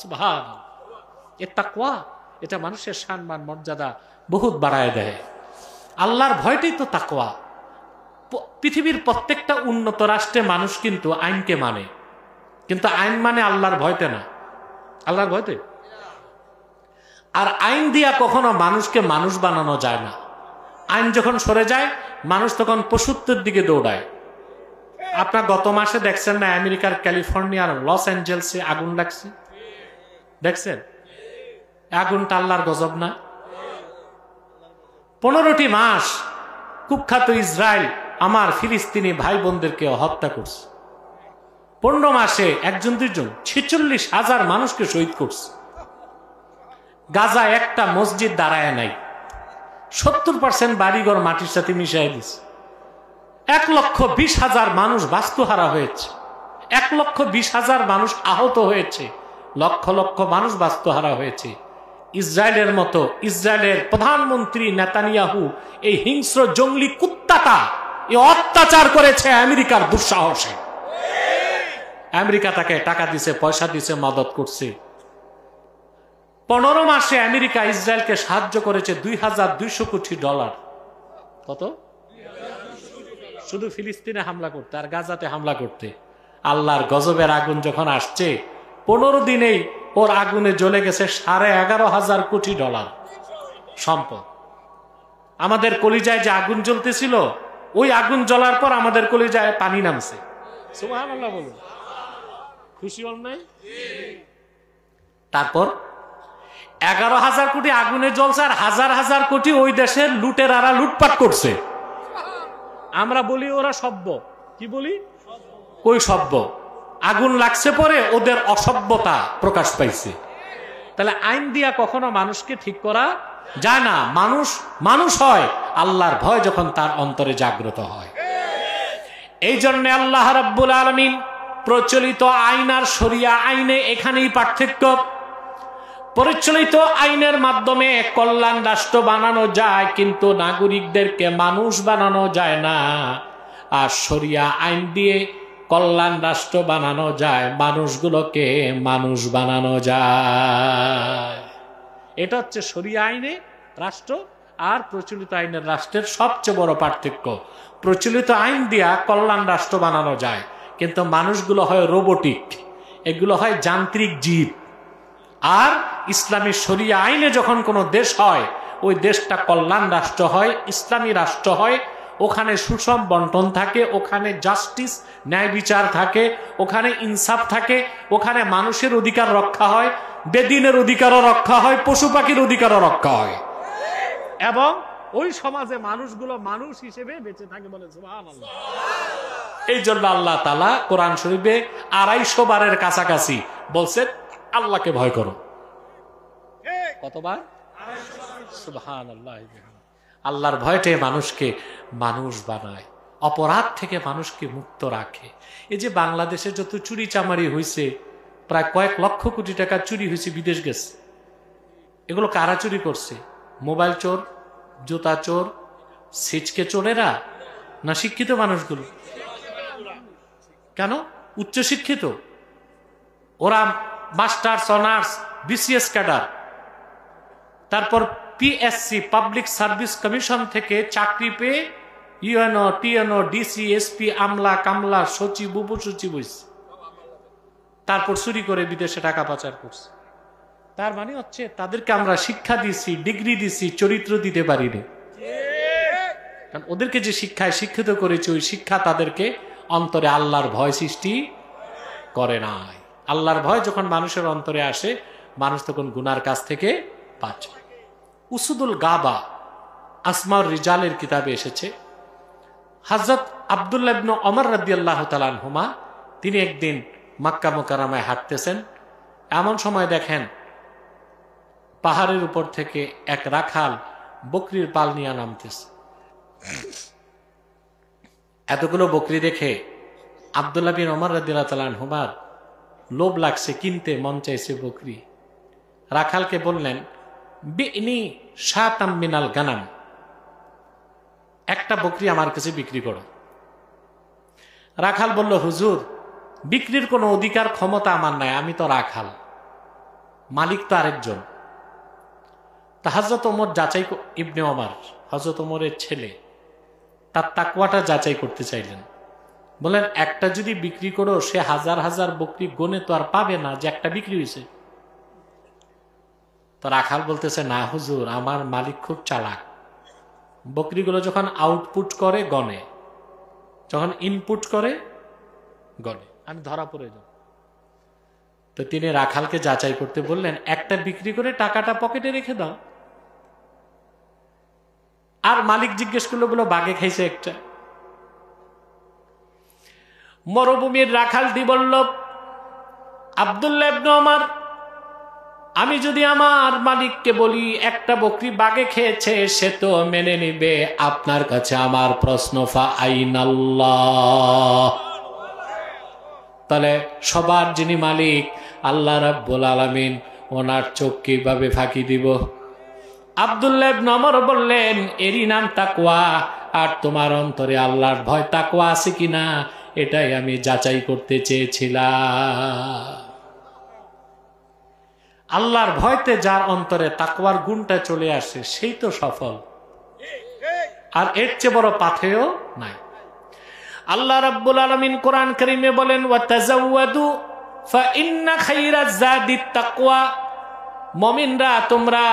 সুবহানাল্লাহ। এই তাকওয়া, এটা মানুষের সম্মান মর্যাদা বহুত বাড়ায় দেয়। আল্লাহর ভয়টাই তো তাকওয়া। পৃথিবীর প্রত্যেকটা উন্নত রাষ্ট্রে মানুষ কিন্তু আইনকে মানে, কিন্তু আইন মানে আল্লাহর ভয়তে না। আল্লাহর ভয়তে। আর আইন দিয়া কখনো মানুষকে মানুষ বানানো যায় না। আইন যখন সরে যায়, মানুষ তখন পশুত্বের দিকে দৌড়ায়। আপনার গত মাসে দেখছেন না, আমেরিকার ক্যালিফোর্নিয়ার লস অ্যাঞ্জেলসে আগুন লাগছে? দেখছেন? আগুনটা আল্লাহর গজব না? 15টি মাস কুখ্যাত ইসরায়েল আমার ফিলিস্তিনি ভাই বোনদেরকে হত্যা করছে। 15 মাসে 1-2 46,000 মানুষকে শহীদ করছে। গাজা একটা মসজিদ দাঁড়ায় নাই। 70% বাড়িঘর মাটির সাথে মিশাই দিছে। 1,20,000 মানুষ বাস্তুহারা হয়েছে। 1,20,000 মানুষ আহত হয়েছে, লক্ষ লক্ষ মানুষ বাস্তুহারা হয়েছে। ইসরায়েলের মতো, ইসরায়েলের প্রধানমন্ত্রী নেতানিয়াহু এই হিংস্র জঙ্গলি কুত্তাটা এই অত্যাচার করেছে আমেরিকার দুঃসাহসে। আমেরিকা তাকে টাকা দিছে, পয়সা দিছে, মদত করছে। 15 মাসে আমেরিকা ইসরায়েলকে সাহায্য করেছে $2,200 কোটি। কত? শুধু ফিলিস্তিনে হামলা করতে আর গাজাতে হামলা করতে। আল্লাহর গজবের আগুন যখন আসছে, 15 দিনেই ওর আগুনে জ্বলে গেছে $11,500 কোটি সম্পদ। আমাদের কলিজায় যে আগুন জ্বলতেছিল, ওই আগুন জ্বলার পর আমাদের কলিজায় পানি নামছে। সুবহানাল্লাহ বলুন, খুশি হন নাই? তারপর 11,000 কোটি আগুনে জ্বলছে, আর হাজার হাজার কোটি ওই দেশের লুটেরারা লুটপাট করছে। আমরা বলি ওরা সভ্য, কি বলি? কই সভ্য? আগুন লাগছে পরে ওদের অসভ্যতা প্রকাশ পাইছে। তাহলে আইন দিয়া কখনো মানুষকে ঠিক করা যায় না। মানুষ মানুষ হয় আল্লাহর ভয় যখন তার অন্তরে জাগ্রত হয়। এই জন্য আল্লাহ রাব্বুল আলামিন প্রচলিত আইন আর শরিয়া আইনে এখানেই পার্থক্য। প্রচলিত আইনের মাধ্যমে কল্যাণ রাষ্ট্র বানানো যায়, কিন্তু নাগরিকদেরকে মানুষ বানানো যায় না। আর শরিয়া আইন দিয়ে কল্যাণ রাষ্ট্র বানানো যায়, মানুষগুলোকে মানুষ বানানো যায়। এটা হচ্ছে শরিয়া আইনে রাষ্ট্র আর প্রচলিত আইনের রাষ্ট্রের সবচেয়ে বড় পার্থক্য। প্রচলিত আইন দিয়া কল্যাণ রাষ্ট্র বানানো যায়, কিন্তু মানুষগুলো হয় রোবটিক, এগুলো হয় যান্ত্রিক জীব। আর ইসলামী শরিয়া আইনে যখন কোনো দেশ হয়, ওই দেশটা কল্যাণ রাষ্ট্র হয়, ইসলামী রাষ্ট্র হয়। ওখানে সুষম বন্টন থাকে, ওখানে জাস্টিস, ন্যায় বিচার থাকে, ওখানে ইনসাফ থাকে, ওখানে মানুষের অধিকার রক্ষা হয়, বেদিনের অধিকারও রক্ষা হয়, পশু পাখির অধিকারও রক্ষা হয়, এবং ওই সমাজে মানুষগুলো মানুষ হিসেবে বেঁচে থাকে। বলে সুবহানাল্লাহ। এই জন্য আল্লাহ তাআলা কোরআন শরীফে 250 বারের কাছাকাছি বলছেন আল্লাহকে ভয় করো। কতবার? সুবহানাল্লাহ। আল্লাহর ভয়টাই মানুষকে মানুষ বানায়, অপরাধ থেকে মানুষকে মুক্ত রাখে। এই যে বাংলাদেশে যত চুরি চামারি হয়েছে, প্রায় কয়েক লক্ষ কোটি টাকা চুরি হয়েছে, বিদেশ গেছে। এগুলো কারা চুরি করছে? মোবাইল চোর, জুতা চোর, সিচকে চোরেরা, না শিক্ষিত মানুষগুলো? কেন? উচ্চ শিক্ষিত ওরা, মাস্টার্স, অনার্স, বিসিএস ক্যাডার, তারপর পিএসসি, পাবলিক সার্ভিস কমিশন থেকে চাকরি পেয়ে ইউএনও, টিএনও, ডিসি, এসপি, আমলা, কামলা, সচিব, উপসচিব হয়েছে। তারপর চুরি করে বিদেশে টাকা পাচার করছে। তার মানে হচ্ছে তাদেরকে আমরা শিক্ষা দিছি, ডিগ্রি দিছি, চরিত্র দিতে পারিনি। কারণ ওদেরকে যে শিক্ষায় শিক্ষিত করেছে, ওই শিক্ষা তাদেরকে অন্তরে আল্লাহর ভয় সৃষ্টি করে নাই। আল্লাহর ভয় যখন মানুষের অন্তরে আসে, মানুষ তখন গুনার কাছ থেকে বাঁচে। উসুদুল গাবা আসমাউর রিজালের কিতাবে এসেছে, হযরত আব্দুল্লাহ ইবনে ওমর রাদিয়াল্লাহু তাআলা আনহুমা তিনি একদিন মক্কা মুকাররমায় হাঁটতেছেন। এমন সময় দেখেন পাহাড়ের উপর থেকে এক রাখাল বকরির পাল নিয়ে নামতেছে। এতগুলো বকরি দেখে আব্দুল্লাহ বিন ওমর রাদিয়াল্লাহু তাআলা আনহুমার লোভ লাগছে, কিনতে মন চাইছে বকরি। রাখালকে বললেন, বিনি শাতাম মিনাল গানাম, একটা বকরি আমার কাছে বিক্রি করো। রাখাল বলল, হুজুর, বিক্রির কোনো অধিকার ক্ষমতা আমার নাই, আমি তো রাখাল, মালিক তো আরেকজন। তা হযরত ওমর যাচাই, ইবনে ওমর হযরত ওমরের ছেলে, তার তাকওয়াটা যাচাই করতে চাইলেন। বলেন, একটা যদি বিক্রি করো, সে হাজার হাজার বকরি গনে তো আর পাবে না যে একটা বিক্রি হয়েছে। তো রাখাল বলতেছে, না হুজুর, আমার মালিক খুব চালাক, বকরিগুলো যখন আউটপুট করে গনে, যখন ইনপুট করে গনে, আমি ধরা পড়ে যাব। তো তিনি রাখালকে যাচাই করতে বললেন, একটা বিক্রি করে টাকাটা পকেটে রেখে দাও। আর মালিক জিজ্ঞেস করলো, বলো বাগে খাইছে একটা। মরুভূমির রাখালটি বলল, আব্দুল্লাহ ইবনে ওমর, আমি যদি আমার মালিককে বলি একটা বকরি বাগে খেয়েছে, সে তো মেনে নিবে। আপনার কাছে আমার প্রশ্ন, ফা আইনাল্লাহ, তাহলে সবার যিনি মালিক আল্লাহ রাব্বুল আলামিন, ওনার চোখ কিভাবে ফাঁকি দিব? আব্দুল্লাহ ইবনে ওমর বললেন, এরই নাম তাকওয়া। আর তোমার অন্তরে আল্লাহর ভয় তাকওয়া আছে কিনা এটাই আমি যাচাই করতে চেয়েছিলাম। আল্লাহর ভয়তে যার অন্তরে তাকওয়ার গুণটা চলে আসে সেই তো সফল, আর এর চেয়ে বড় পাথেয় নাই। আল্লাহ রাব্বুল আলামিন কোরআন কারীমে বলেন, ওয়াতাজাওয়াদু ফাইন্না খায়রাজ যাদিত তাকওয়া। মুমিনরা তোমরা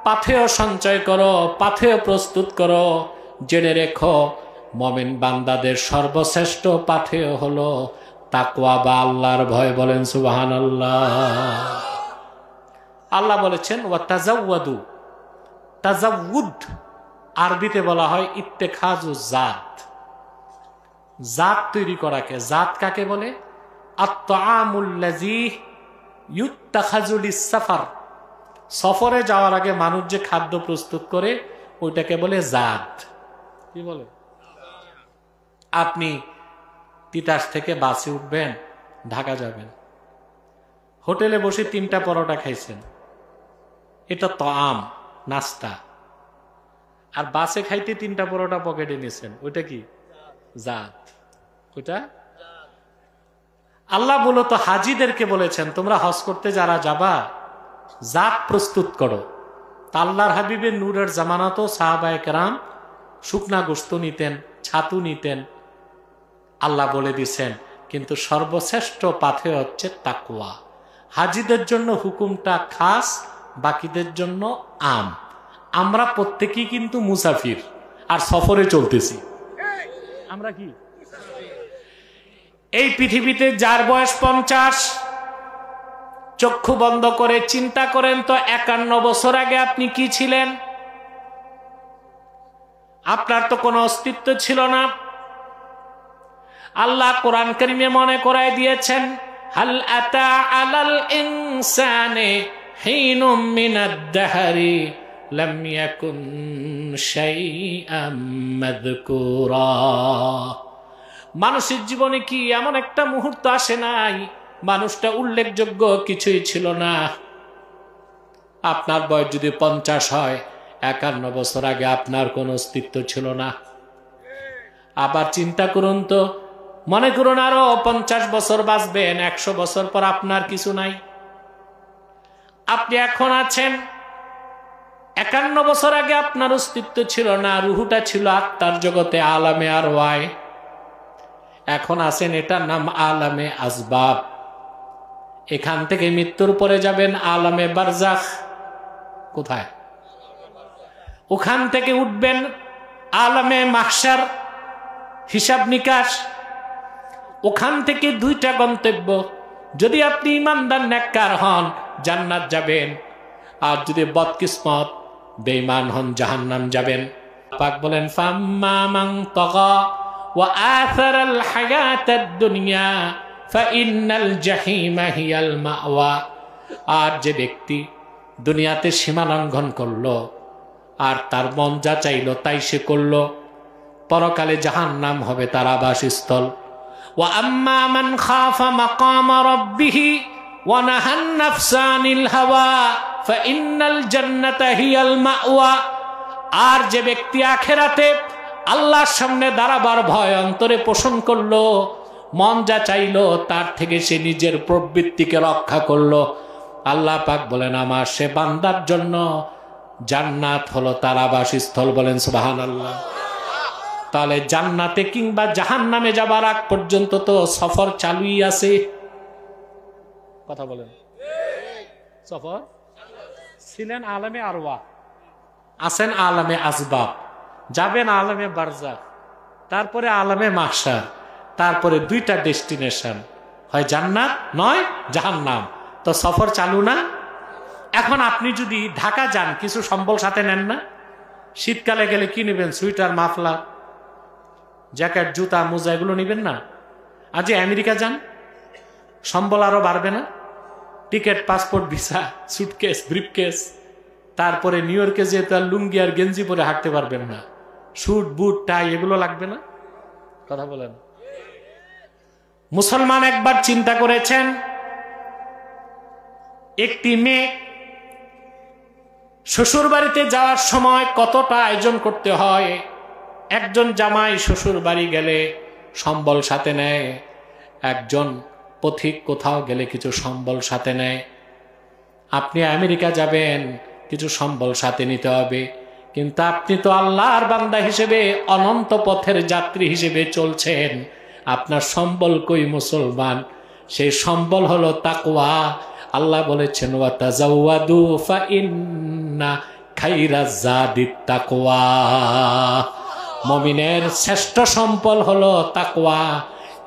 পাথেয় সঞ্চয় করো, পাথেয় প্রস্তুত করো। জেনে রেখো মুমিন বান্দাদের সর্বশ্রেষ্ঠ পাথেয় হলো তাকওয়া বা আল্লাহর ভয়। বলেন সুবহানাল্লাহ। আল্লাহ বলেছেন ওয়াতাজাওয়াদু। তাজাউদ আরবিতে বলা হয় ইত্তেখাজু জাত। জাত তৈরি করাকে, জাত কাকে বলে? আত-তাআমুল্লাযী ইউত্তাখাযু লিস-সাফার। সফরে যাওয়ার আগে মানুষ যে খাদ্য প্রস্তুত করে ওইটাকে বলে জাত। কি বলে? আপনি তিতাস থেকে বাসে উঠবেন, ঢাকা যাবেন, হোটেলে বসে 3টা পরোটা খাইছেন, এটা তাআম, নাস্তা। আর বাসে খাইতে 3টা পরোটা পকেটে নিয়েছেন, ওইটা কি? জাত। ওইটা আল্লাহ মূলত হাজিদেরকে বলেছেন, তোমরা হজ করতে যারা যাবা জাত প্রস্তুত করো। আল্লাহর হাবিবের নূরের জামানাতেও সাহাবায়ে কেরাম শুকনা গোশত নিতেন, ছাতু নিতেন। আল্লাহ বলে দিছেন কিন্তু সর্বশ্রেষ্ঠ পাথেয় হচ্ছে তাকওয়া। হাজিদের জন্য হুকুমটা খাস, বাকিদের জন্য আম। আমরা প্রত্যেকেই কিন্তু মুসাফির আর সফরে চলতেছি। আমরা কি এই পৃথিবীতে যার বয়স 50, চক্ষু বন্ধ করে চিন্তা করেন তো 51 বছর আগে আপনি কি ছিলেন? আপনার তো কোনো অস্তিত্ব ছিল না। আল্লাহ কোরআন কারীমে মনে করায় দিয়েছেন, হাল আতা আলাল ইনসানি হিনুম মিনাদ দাহরি লাম ইয়াকুন শাইআম মাযকুরা। মানুষের জীবনে কি এমন একটা মুহূর্ত আসে নাই মানুষটা উল্লেখযোগ্য কিছুই ছিল না? আপনার বয়স যদি 50 হয়, 51 বছর আগে আপনার কোনো অস্তিত্ব ছিল না। আবার চিন্তা করুন তো, মনে করুন আরো 50 বছর বাঁচবেন, 100 বছর পর আপনার কিছু নাই। আপনি এখন আছেন, 51 বছর আগে আপনার অস্তিত্ব ছিল না, রুহুটা ছিল আত্মার জগতে, আলামে আরওয়ায়। এখন আছেন, এটার নাম আলামে আসবাব। এখান থেকে মৃত্যুর পরে যাবেন আলামে বারজাখ। কোথায়? ওখান থেকে উঠবেন আলামে মাহশার, হিসাব নিকাশ। ওখান থেকে 2টা গন্তব্য। যদি আপনি ইমানদার নেককার হন জান্নাত যাবেন, আর যদি বদকিসমত বেঈমান হন জাহান্নাম যাবেন। পাক বলেন, ফাম্মা মান তাগা ওয়া আথারাল হায়াতাদ দুনিয়া ফাইন্নাল জাহিমা হিয়াল মাওয়া। আর যে ব্যক্তি দুনিয়াতে সীমা লঙ্ঘন করলো আর তার মন যা চাইলো তাই সে করলো, পরকালে জাহান্নাম হবে তার আবাসস্থল। ওয়া আম্মা মান খাফা মাকামা রাব্বিহি ওয়া নাহান নাফসা আনিল হাওয়া ফাইন্নাল জান্নাতা হিয়াল মাওয়া। আর যে ব্যক্তি আখিরাতে আল্লাহর সামনে দাঁড়াবার ভয় অন্তরে পোষণ করলো, মন যা চাইলো তার থেকে সে নিজের প্রবৃত্তিকে রক্ষা করলো, আল্লাহ পাক বলেন আমার সে বান্দার জন্য জান্নাত হলো তার আবাসস্থল। বলেন সুবহানাল্লাহ। তাহলে জান্নাতে কিংবা জাহান্নামে যাবার আগ পর্যন্ত তো সফর চালুই আছে। কথা বলেন, সফর ছিলেন আলামে আরওয়াহ, আছেন আলামে আসবাব, যাবেন আলামে বারজাখ, তারপরে আলামে মাহশার, তারপরে 2টা ডেস্টিনেশন, হয় জান্নাত নয় জাহান্নাম। তো সফর চালু না? এখন আপনি যদি ঢাকা যান, কিছু সম্বল সাথে নেন না? শীতকালে গেলে কি নেবেন? সুইটার, মাফলার, জ্যাকেট, জুতা, মোজা এগুলো নেবেন না? আজ আমেরিকা যান, সম্বল আরো বাড়বে না? Ticket, passport, visa, suitcase, briefcase. তারপরে নিউ ইয়র্কে যেয়ে তার লুঙ্গি আর গেঞ্জি পরে হাঁটতে পারবেন না, স্যুট, বুট, টাই এগুলো লাগবে না? কথা বলেন। মুসলমান একবার চিন্তা করেছেন, একটি মেয়ে শ্বশুর বাড়িতে যাওয়ার সময় কতটা আয়োজন করতে হয়। একজন জামাই শ্বশুর বাড়ি গেলে সম্বল সাথে নেয়, একজন পথিক কোথাও গেলে কিছু সম্বল সাথে নেয়। আপনি আমেরিকা যাবেন, কিছু সম্বল সাথে নিতে হবে, কিন্তু আপনি তো আল্লাহর বান্দা হিসেবে অনন্ত পথের যাত্রী হিসেবে চলছেন। আপনার সম্বল কই মুসলমান? সেই সম্বল হলো তাকওয়া। আল্লাহ বলেছেন ওয়াতাজাওয়াদু ফাইন্না খাইরাজ যাদিত তাকওয়া। মুমিনের শ্রেষ্ঠ সম্বল হলো তাকওয়া।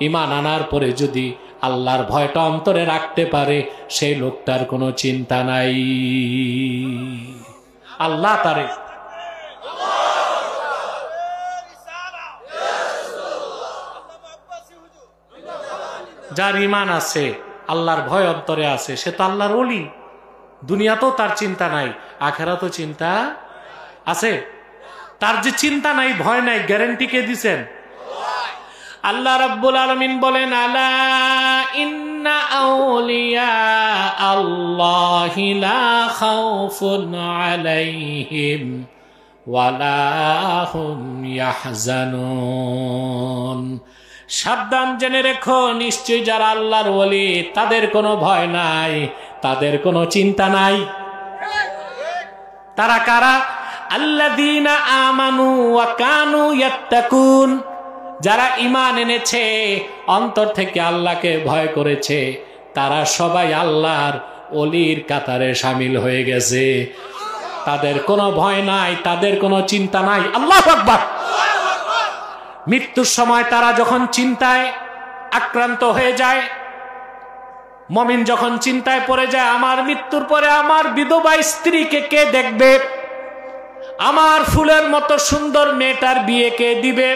ঈমান আনার পরে যদি আল্লাহর ভয়টা অন্তরে রাখতে পারে, সেই লোকটার কোনো চিন্তা নাই। আল্লাহ তারে যার ঈমান আছে, আল্লাহর ভয় অন্তরে আছে, সে তো আল্লাহর ওলি। দুনিয়াতেও তার চিন্তা নাই, আখেরাতেও চিন্তা আছে। তার যে চিন্তা নাই, ভয় নাই, গ্যারান্টি কে দিছেন? আল্লাহ রাব্বুল আলামিন বলেন আলা ইন্না আউলিয়া আল্লাহি লা খাউফুন আলাইহিম ওয়ালা হুম ইয়াহজানুন। সাবধান জেনে রেখো, নিশ্চয়ই যারা আল্লাহর ওলি তাদের কোনো ভয় নাই, তাদের কোনো চিন্তা নাই। তারা কারা? আল্লাযীনা আমানু ওয়া কানু ইয়াত্তাকুন। যারা ঈমান এনেছে, অন্তর থেকে আল্লাহকে ভয় করেছে, তারা সবাই আল্লাহর ওলির কাতারে শামিল হয়ে গেছে। তাদের কোনো ভয় নাই, তাদের কোনো চিন্তা নাই। আল্লাহু আকবার। মৃত্যুর সময় তারা যখন চিন্তায় আক্রান্ত হয়ে যায়, মুমিন যখন চিন্তায় পড়ে যায়, আমার মৃত্যুর পরে আমার বিধবা স্ত্রীকে কে দেখবে, আমার ফুলের মতো সুন্দর মেয়েটার বিয়ে কে দিবে,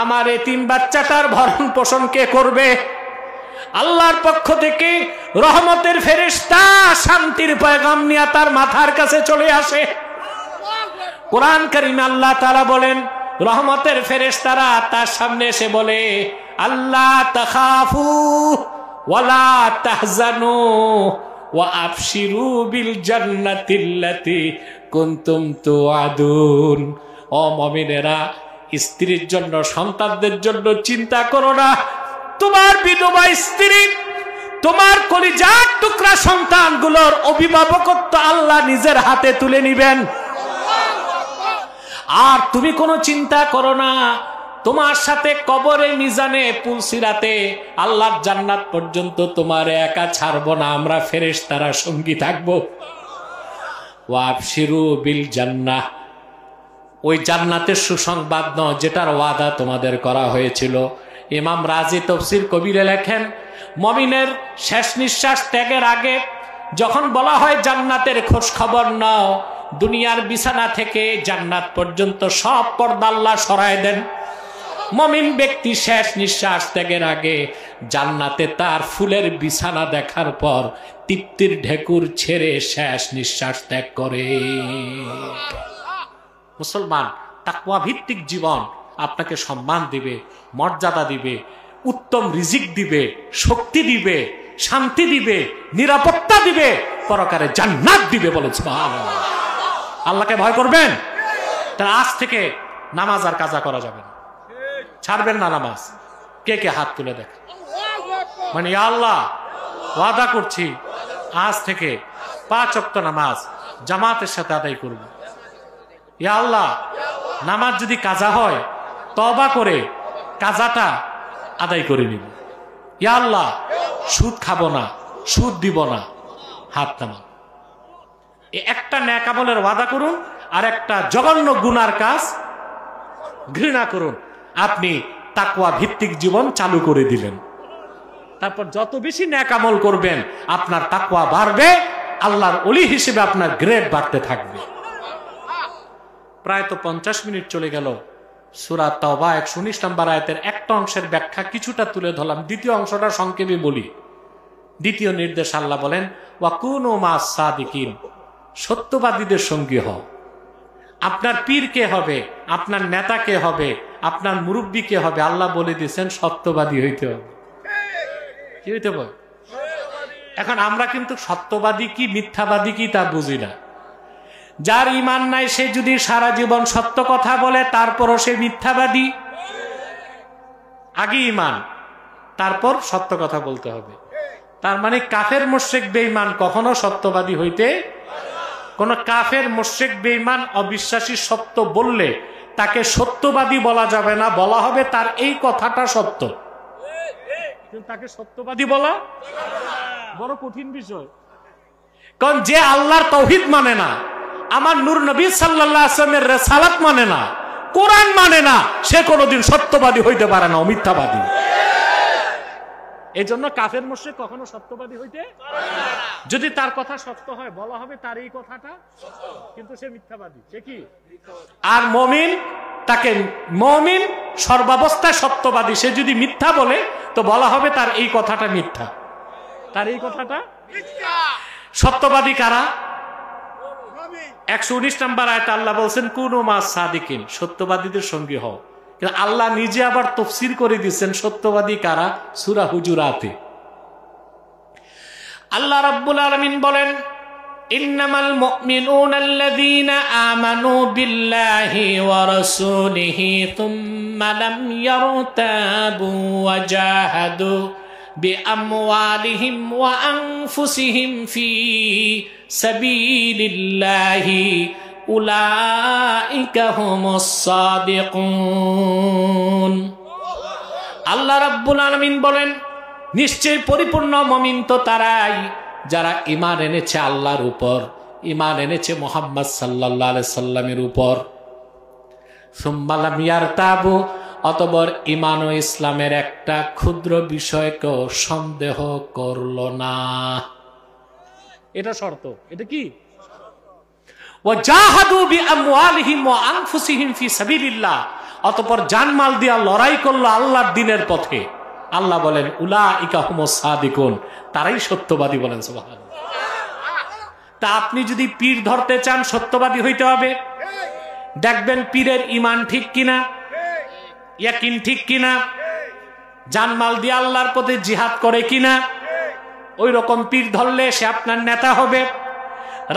আমার এতিম বাচ্চাটার ভরণ পোষণ কে করবে। আল্লাহর পক্ষ থেকে রহমতের ফেরেশতা শান্তির পয়গাম নিয়ে তার মাথার কাছে চলে আসে। কোরআন কারীমে আল্লাহ তাআলা বলেন, রহমতের ফেরেশতারা তার সামনে এসে বলে, আল্লাহ তাখাফু ওয়ালা তাহজানু ওয়া আবশিরু বিল জান্নাতিল্লাতী কুনতুম তুআদুন। ও মুমিনেরা, স্ত্রীর জন্য, সন্তানদের জন্য চিন্তা করো না। তোমার বিধবা স্ত্রী, তোমার কলিজার টুকরা সন্তানগুলোর অভিভাবকত্ব আল্লাহ নিজের হাতে তুলে নিবেন। আর তুমি কোনো চিন্তা করো না, তোমার সাথে কবরে, মিজানে, পুলসিরাতে, আল্লাহর জান্নাত পর্যন্ত তোমার একা ছাড়বো না, আমরা ফেরেশতারা সঙ্গী থাকবো। ওয়াবশিরু বিল জান্নাহ, ওই জান্নাতের সুসংবাদ নয় যেটার ওয়াদা তোমাদের করা হয়েছিল। ইমাম রাজি তাফসীর কবিরে লেখেন, মুমিনের শেষ নিঃশ্বাস ত্যাগের আগে যখন বলা হয় জান্নাতের খোঁজ খবর নাও, দুনিয়ার বিছানা থেকে জান্নাত পর্যন্ত সব পর্দা আল্লাহ সরায় দেন। মুমিন ব্যক্তি শেষ নিঃশ্বাস ত্যাগের আগে জান্নাতে তার ফুলের বিছানা দেখার পর তৃপ্তির ঢেকুর ছেড়ে শেষ নিঃশ্বাস ত্যাগ করে। মুসলমান, তাকওয়া ভিত্তিক জীবন আপনাকে সম্মান দিবে, মর্যাদা দিবে, উত্তম রিজিক দিবে, শক্তি দিবে, শান্তি দিবে, নিরাপত্তা দিবে, পরকালে জান্নাত দিবে। বলে সুবহানাল্লাহ। আল্লাহকে ভয় করবেন। তার আজ থেকে নামাজ আর কাজা করা যাবে না, ছাড়বেন না নামাজ। কে কে হাত তুলে দেখেন, মানে আল্লাহ ওয়াদা করছি আজ থেকে 5 ওয়াক্ত নামাজ জামাতের সাথে আদায় করব। ইয়া আল্লাহ, নামাজ যদি কাজা হয় তওবা করে কাজাটা আদায় করে নিব। ইয়া আল্লাহ, সুদ খাবো না, সুদ দিব না। হাত নামান। একটা নেক আমলের ওয়াদা করুন, আর একটা জঘন্য গুনার কাজ ঘৃণা করুন। আপনি তাকওয়া ভিত্তিক জীবন চালু করে দিলেন। তারপর যত বেশি নেক আমল করবেন, আপনার তাকওয়া বাড়বে, আল্লাহর ওলি হিসেবে আপনার গ্রেড বাড়তে থাকবে। প্রায় তো 50 মিনিট চলে গেল। সূরা তাওবা 119 নম্বর আয়াতের একটা অংশের ব্যাখ্যা কিছুটা তুলে ধরলাম, দ্বিতীয় অংশটা সংক্ষেপে বলি। দ্বিতীয় নির্দেশ আল্লাহ বলেন, ওয়াকুনু মাস সাদিকিন, সত্যবাদীদের সঙ্গী হও। আপনার পীর কে হবে, আপনার নেতা কে হবে, আপনার মুরব্বী কে হবে, আল্লাহ বলে দিয়েছেন সত্যবাদী হইতে হবে। কি হইতে পারে? এখন আমরা কিন্তু সত্যবাদী কি মিথ্যাবাদী কি তা বুঝি না। যার ঈমান নাই সে যদি সারা জীবন সত্য কথা বলে তারপরও সে মিথ্যাবাদী। আগে ঈমান, তারপর সত্য কথা বলতে হবে। তার মানে কাফের মুশরিক বেঈমান কখনো সত্যবাদী হইতে, কোন কাফের মুশরিক বেঈমান অবিশ্বাসী সত্য বললে তাকে সত্যবাদী বলা যাবে না, বলা হবে তার এই কথাটা সত্য, কিন্তু তাকে সত্যবাদী বলা বড় কঠিন বিষয়। কারণ যে আল্লাহর তাওহীদ মানে না, আমার নূর নবী সাল্লাল্লাহু আলাইহি ওয়াসাল্লামের রিসালাত মানে না, কোরআন মানে না, সে কোনোদিন সত্যবাদী হইতে পারে না, মিথ্যাবাদী। এই জন্য কাফের মুশরিক কখনো সত্যবাদী হইতে পারে না। যদি তার কথা সত্য হয় বলা হবে তার এই কথাটা কিন্তু সে মিথ্যাবাদী। সে কি? আর মুমিন, তাকে মুমিন সর্বাবস্থায় সত্যবাদী। সে যদি মিথ্যা বলে তো বলা হবে তার এই কথাটা মিথ্যা, তার এই কথাটা মিথ্যা। সত্যবাদী কারা? 119 নম্বর আয়াতে আল্লাহ বলছেন কুনু মা সাদিকিন, সত্যবাদীদের সঙ্গী হও। কিন্তু আল্লাহ নিজে আবার তাফসীর করে দিয়েছেন সত্যবাদী কারা সূরা হুজুরাতে। আল্লাহ রাব্বুল আলামিন বলেন ইন্নামাল মুমিনুনা আল্লাযীনা আমানু বিল্লাহি ওয়া রাসূলিহি থুম্মা লাম ইয়ারতাবু ওয়া জাহাদু বিআমওয়ালিহিম ওয়া আনফুসিহিম ফি সাবিলিল্লাহি উলাইকা হুমুস সাদিকুন। আল্লাহ রাব্বুল আলামিন বলেন নিশ্চয় পরিপূর্ণ মুমিন তো তারাই যারা ঈমান এনেছে আল্লাহর উপর, ঈমান এনেছে মুহাম্মদ সাল্লাল্লাহু আলাইহি সাল্লামের উপর। সুম্মা লাম ইয়ারতাবু, অতঃপর ঈমান ও ইসলামের একটা ক্ষুদ্র বিষয়কেও সন্দেহ করল না। এটা শর্ত। এটা কি? ওয়াজাহাদু বিআমওয়ালিহিম ওয়া আনফুসিহিম ফি সাবিলিল্লাহ, অতঃপর জানমাল দিয়া লড়াই করলো আল্লাহর দ্বীনের পথে। আল্লাহ বলেন উলাইকা হুমুস সাদিকুন, তারাই সত্যবাদী। বলেন সুবহানাল্লাহ। তা আপনি যদি পীর ধরতে চান সত্যবাদী হইতে হবে। দেখবেন পীরের ঈমান ঠিক কিনা, ইয়াকিন ঠিক কিনা, জানমাল দিয়ে আল্লাহর পথে জিহাদ করে কিনা। ওই রকম পীর ধরলে সে আপনার নেতা হবে।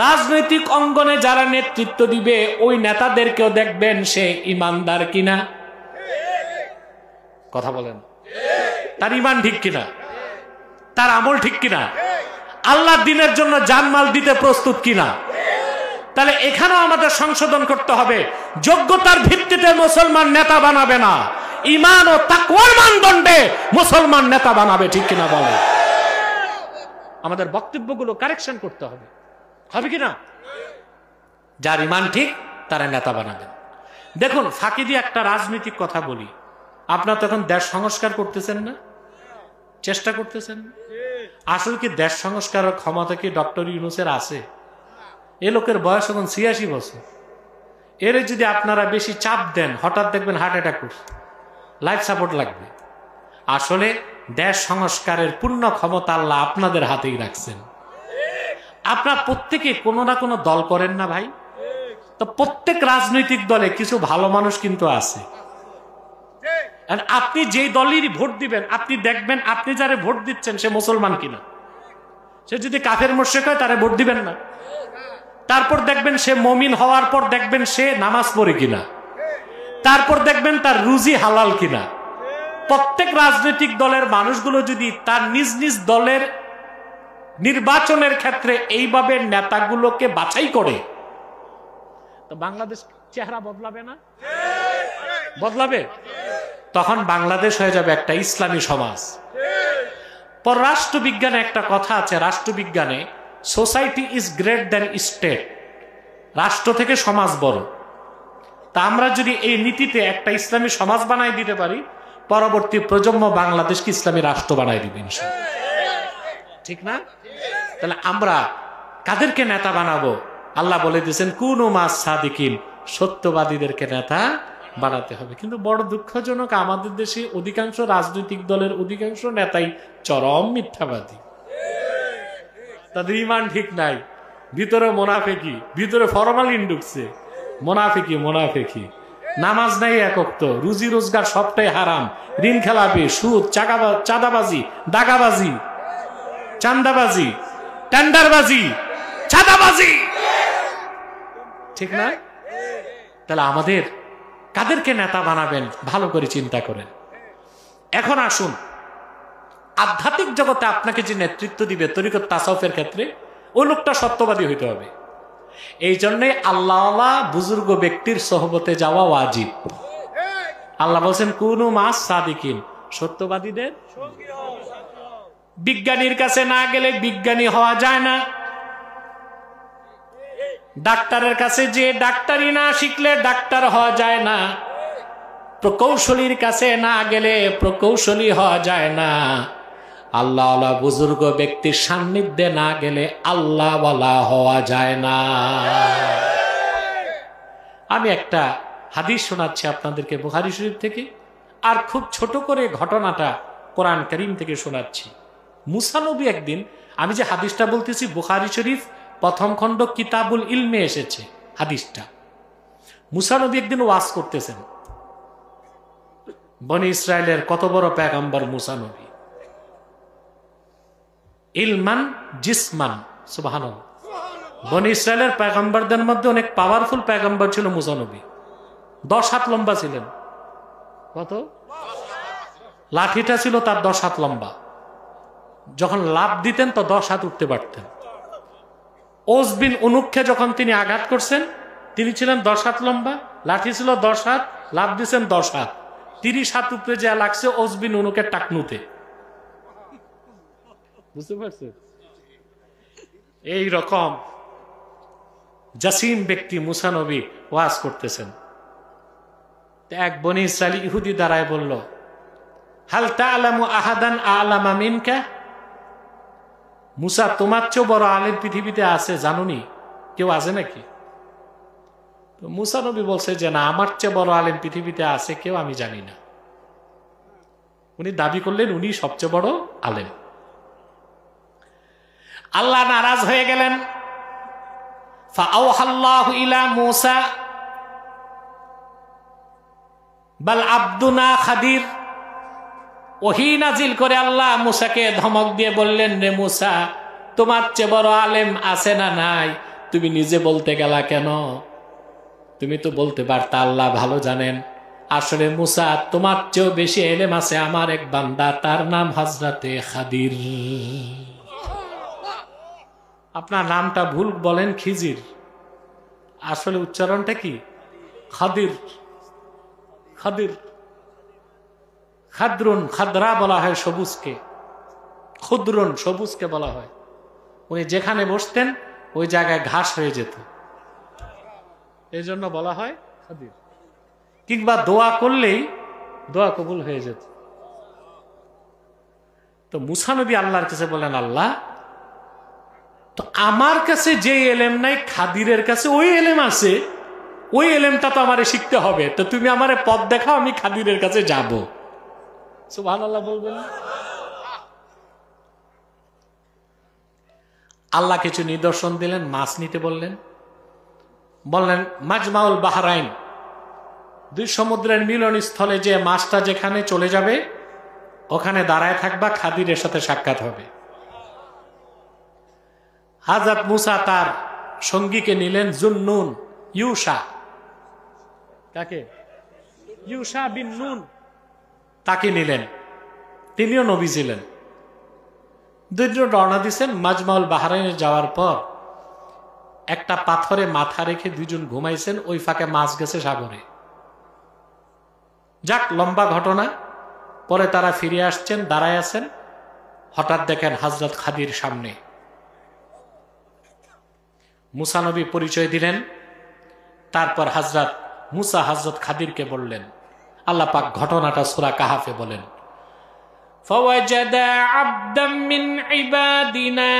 রাজনৈতিক অঙ্গনে যারা নেতৃত্ব দিবে ওই নেতাদেরকেও দেখবেন সে ইমানদার কিনা। কথা বলেন, তার ঈমান ঠিক কিনা, তার আমল ঠিক কিনা, আল্লাহর দ্বীনের জন্য জানমাল দিতে প্রস্তুত কিনা। তাহলে এখানেও আমাদের সংশোধন করতে হবে। যোগ্যতার ভিত্তিতে মুসলমান নেতা বানাবে না, ঈমান ও তাকওয়ার মানদণ্ডে মুসলমান নেতা বানাবে। ঠিক কিনা বলে? আমাদের বক্তব্যগুলো কারেকশন করতে হবে, হবে কিনা? যার ঈমান ঠিক তারা নেতা বানাবেন। দেখুন, ফাঁকি দিয়ে একটা রাজনৈতিক কথা বলি। আপনারা তখন দেশ সংস্কার করতেছেন না, চেষ্টা করতেছেন। আসলে কি দেশ সংস্কারের ক্ষমতা কি ডক্টর ইউনূসের আছে? এ লোকের বয়স এখন 86 বছর। এর যদি আপনারা বেশি চাপ দেন হঠাৎ দেখবেন হার্ট অ্যাটাক করছে, লাইফ সাপোর্ট লাগবে। আসলে দেশ সংস্কারের পূর্ণ ক্ষমতা আল্লাহ আপনাদের হাতেই রাখছেন। আপনার প্রত্যেকে কোনো না কোনো দল করেন না ভাই? তো প্রত্যেক রাজনৈতিক দলে কিছু ভালো মানুষ কিন্তু আছে। আপনি যেই দলেরই ভোট দিবেন আপনি দেখবেন আপনি যারে ভোট দিচ্ছেন সে মুসলমান কিনা। সে যদি কাফের মুশরিক হয় তারে ভোট দিবেন না। তারপর দেখবেন সে মুমিন হওয়ার পর দেখবেন সে নামাজ পড়ে কিনা, তারপর দেখবেন তার রুজি হালাল কিনা। প্রত্যেক রাজনৈতিক দলের মানুষগুলো যদি তার নিজ নিজ দলের নির্বাচনের ক্ষেত্রে এইভাবে নেতাগুলোকে বাছাই করে তো বাংলাদেশ চেহারা বদলাবে না? বদলাবে। তখন বাংলাদেশ হয়ে যাবে একটা ইসলামী সমাজ। পররাষ্ট্রবিজ্ঞানে একটা কথা আছে, রাষ্ট্রবিজ্ঞানে society is great than state, রাষ্ট্র থেকে সমাজ বড়। তা আমরা যদি এই নীতিতে একটা ইসলামী সমাজ বানাই দিতে পারি, পরবর্তী প্রজন্ম বাংলাদেশকে ইসলামী রাষ্ট্র বানাই দিবে ইনশাআল্লাহ। ঠিক না? তাহলে আমরা কাদেরকে নেতা বানাবো? আল্লাহ বলে দিয়েছেন কুনু মাস সাদিকিন, সত্যবাদীদেরকে নেতা বানাতে হবে। কিন্তু বড় দুঃখজনক, আমাদের দেশে অধিকাংশ রাজনৈতিক দলের অধিকাংশ নেতাই চরম মিথ্যাবাদী। তাদের ঈমান ঠিক নাই, ভিতরে মুনাফিকি, ভিতরে ফরমালিন ঢুকছে, মুনাফিকি মুনাফিকি। নামাজ নাই একক, তো রুজি রোজগার সবটাই হারাম, ঋণ খেলাপি, সুদ, চাঁদাবাজি, দাগাবাজি, চান্দাবাজি, টেন্ডারবাজি, চাঁদাবাজি, ঠিক না? তাহলে আমাদের কাদেরকে নেতা বানাবেন ভালো করে চিন্তা করেন। এখন আসুন, আধ্যাত্মিক জগতে আপনাকে যে নেতৃত্ব দিবে তরিকত তাসাউফের ক্ষেত্রে, ওই লোকটা সত্যবাদী হইতে হবে। এই জন্যে আল্লাহওয়ালা বুজুর্গ ব্যক্তির সোহবতে যাওয়া ওয়াজিব। আল্লাহ বলছেন কুনু মাস সাদিকিন, সত্যবাদীদের। বিজ্ঞানীর কাছে না গেলে বিজ্ঞানী হওয়া যায় না, ডাক্তারের কাছে যে ডাক্তারি না শিখলে ডাক্তার হওয়া যায় না, প্রকৌশলীর কাছে না গেলে প্রকৌশলী হওয়া যায় না, আল্লাহওয়ালা বুজুর্গ ব্যক্তির সান্নিধ্যে না গেলে আল্লাহওয়ালা হওয়া যায় না। আমি একটা হাদিস শোনাচ্ছি আপনাদেরকে বুখারী শরীফ থেকে, আর খুব ছোট করে ঘটনাটা কোরআন কারীম থেকে শোনাচ্ছি। মুসা নবী একদিন, আমি যে হাদিসটা বলতেছি বুখারী শরীফ প্রথম খণ্ড কিতাবুল ইলমে এসেছে হাদিসটা। মুসা নবী একদিন ওয়াজ করতেছেন। বনি ইসরায়েলের কত বড় পয়গম্বর মুসা নবী, ইলমান জিসমান, সুবহানাল্লাহ। বনি ইসরায়েলের পয়গম্বরদের মধ্যে অনেক পাওয়ারফুল পয়গম্বর ছিল মুসা নবী। 10 হাত লম্বা ছিলেন। কত? লাঠিটা ছিল তার 10 হাত লম্বা। যখন লাফ দিতেন তো 10 হাত উঠতে পারতেন। ওস বিন উনুককে যখন তিনি আঘাত করছেন, তিনি ছিলেন 10 হাত লম্বা, লাঠি ছিল 10 হাত, লাফ দিচ্ছেন 10 হাত, 30 হাত উপরে যা লাগছে ওস বিন উনুকের টাকনুতে। বুঝতে পারছেন? এই রকম জাসিম ব্যক্তি মুসা নবী ওয়াজ করতেছেন। এক বনি ইসরাইলি ইহুদি দাঁড়ায় বলল, হাল তা'লামু আহাদান আ'লামা মিনকা, মুসা তোমার চেয়ে বড় আলেম পৃথিবীতে আছে জানুনি? কেউ আছে নাকি? তো মুসা নবী বলছে যে না, আমার চেয়ে বড় আলেম পৃথিবীতে আছে কেউ আমি জানি না। উনি দাবি করলেন উনি সবচেয়ে বড় আলেম। আল্লাহ নারাজ হয়ে গেলেন। ফাআওহাল্লাহু ইলা মূসা বাল আব্দুনা খাদির, ওহী নাজিল করে আল্লাহ মূসাকে ধমক দিয়ে বললেন, রে মূসা, তোমার চেয়ে বড় আলেম আছে না নাই? তুমি নিজে বলতে গেলা কেন? তুমি তো বলতে পারতা আল্লাহ ভালো জানেন। আসলে মূসা, তোমার চেয়েও বেশি এলেম আছে আমার এক বান্দা, তার নাম হযরতে খাদির। আপনার নামটা ভুল বলেন খিজির, আসলে উচ্চারণটা কি? খাদির। খাদির, খাদরুন, খাদরা বলা হয় সবুজকে, খুদরুন সবুজকে বলা হয়। উনি যেখানে বসতেন ওই জায়গায় ঘাস হয়ে যেত, এই জন্য বলা হয় খাদির। কিংবা দোয়া করলেই দোয়া কবুল হয়ে যেত। তো মুসা নবী আল্লাহর কাছে বলেন, আল্লাহ, তো আমার কাছে যে এলেম নাই খাদিরের কাছে ওই এলেম আছে, ওই এলেমটা তো আমারে শিখতে হবে, তো তুমি আমারে পথ দেখাও, আমি খাদিরের কাছে যাব। সুবহানাল্লাহ বলবেন। আল্লাহ কিছু নিদর্শন দিলেন, মাছ নিতে বললেন। বললেন মাজমাউল বাহরাইন, দুই সমুদ্রের মিলন স্থলে যে মাছটা যেখানে চলে যাবে ওখানে দাঁড়ায় থাকবা, খাদিরের সাথে সাক্ষাৎ হবে। হযরত মূসা তার সঙ্গীকে নিলেন, জুন্নুন, ইউশা। কাকে? ইউশা বিন নুন, তাকে নিলেন। তিনিও নবী ছিলেন। দুইজন রওনা দিচ্ছেন। মাজমাউল বাহরাইনে যাওয়ার পর একটা পাথরে মাথা রেখে দুইজন ঘুমাইছেন, ওই ফাঁকে মাছ গেছে সাগরে। যাক, লম্বা ঘটনা। পরে তারা ফিরে আসছেন, দাঁড়ায় আছেন। হঠাৎ দেখেন হযরত খাদির সামনে। মুসা নবী পরিচয় দিলেন। তারপর হযরত মুসা হযরত খাদিরকে বললেন, আল্লাহ পাক ঘটনাটা সূরা কাহাফে বলেন, ফাওয়াজাদা আবদাম মিন ইবাদিনা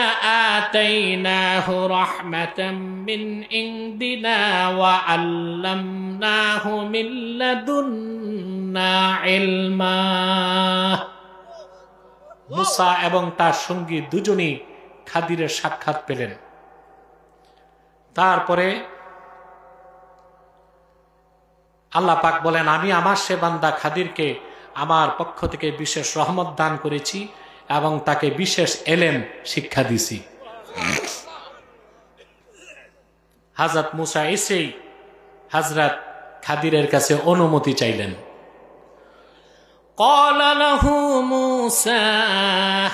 আতাইনাহু রাহমাতাম মিন ইনদিনা ওয়া আল্লামনাহু মিন লাদুন্না ইলমা। মুসা এবং তার সঙ্গী দুজনই খাদিরের সাক্ষাৎ পেলেন। তারপরে আল্লাহ পাক বলেন, আমি আমার সে বান্দা খাদিরকে আমার পক্ষ থেকে বিশেষ রহমত দান করেছি এবং তাকে বিশেষ এলেম শিক্ষা দিছি। হযরত মুসা এসেই হযরত খাদিরের কাছে অনুমতি চাইলেন। قال له موسى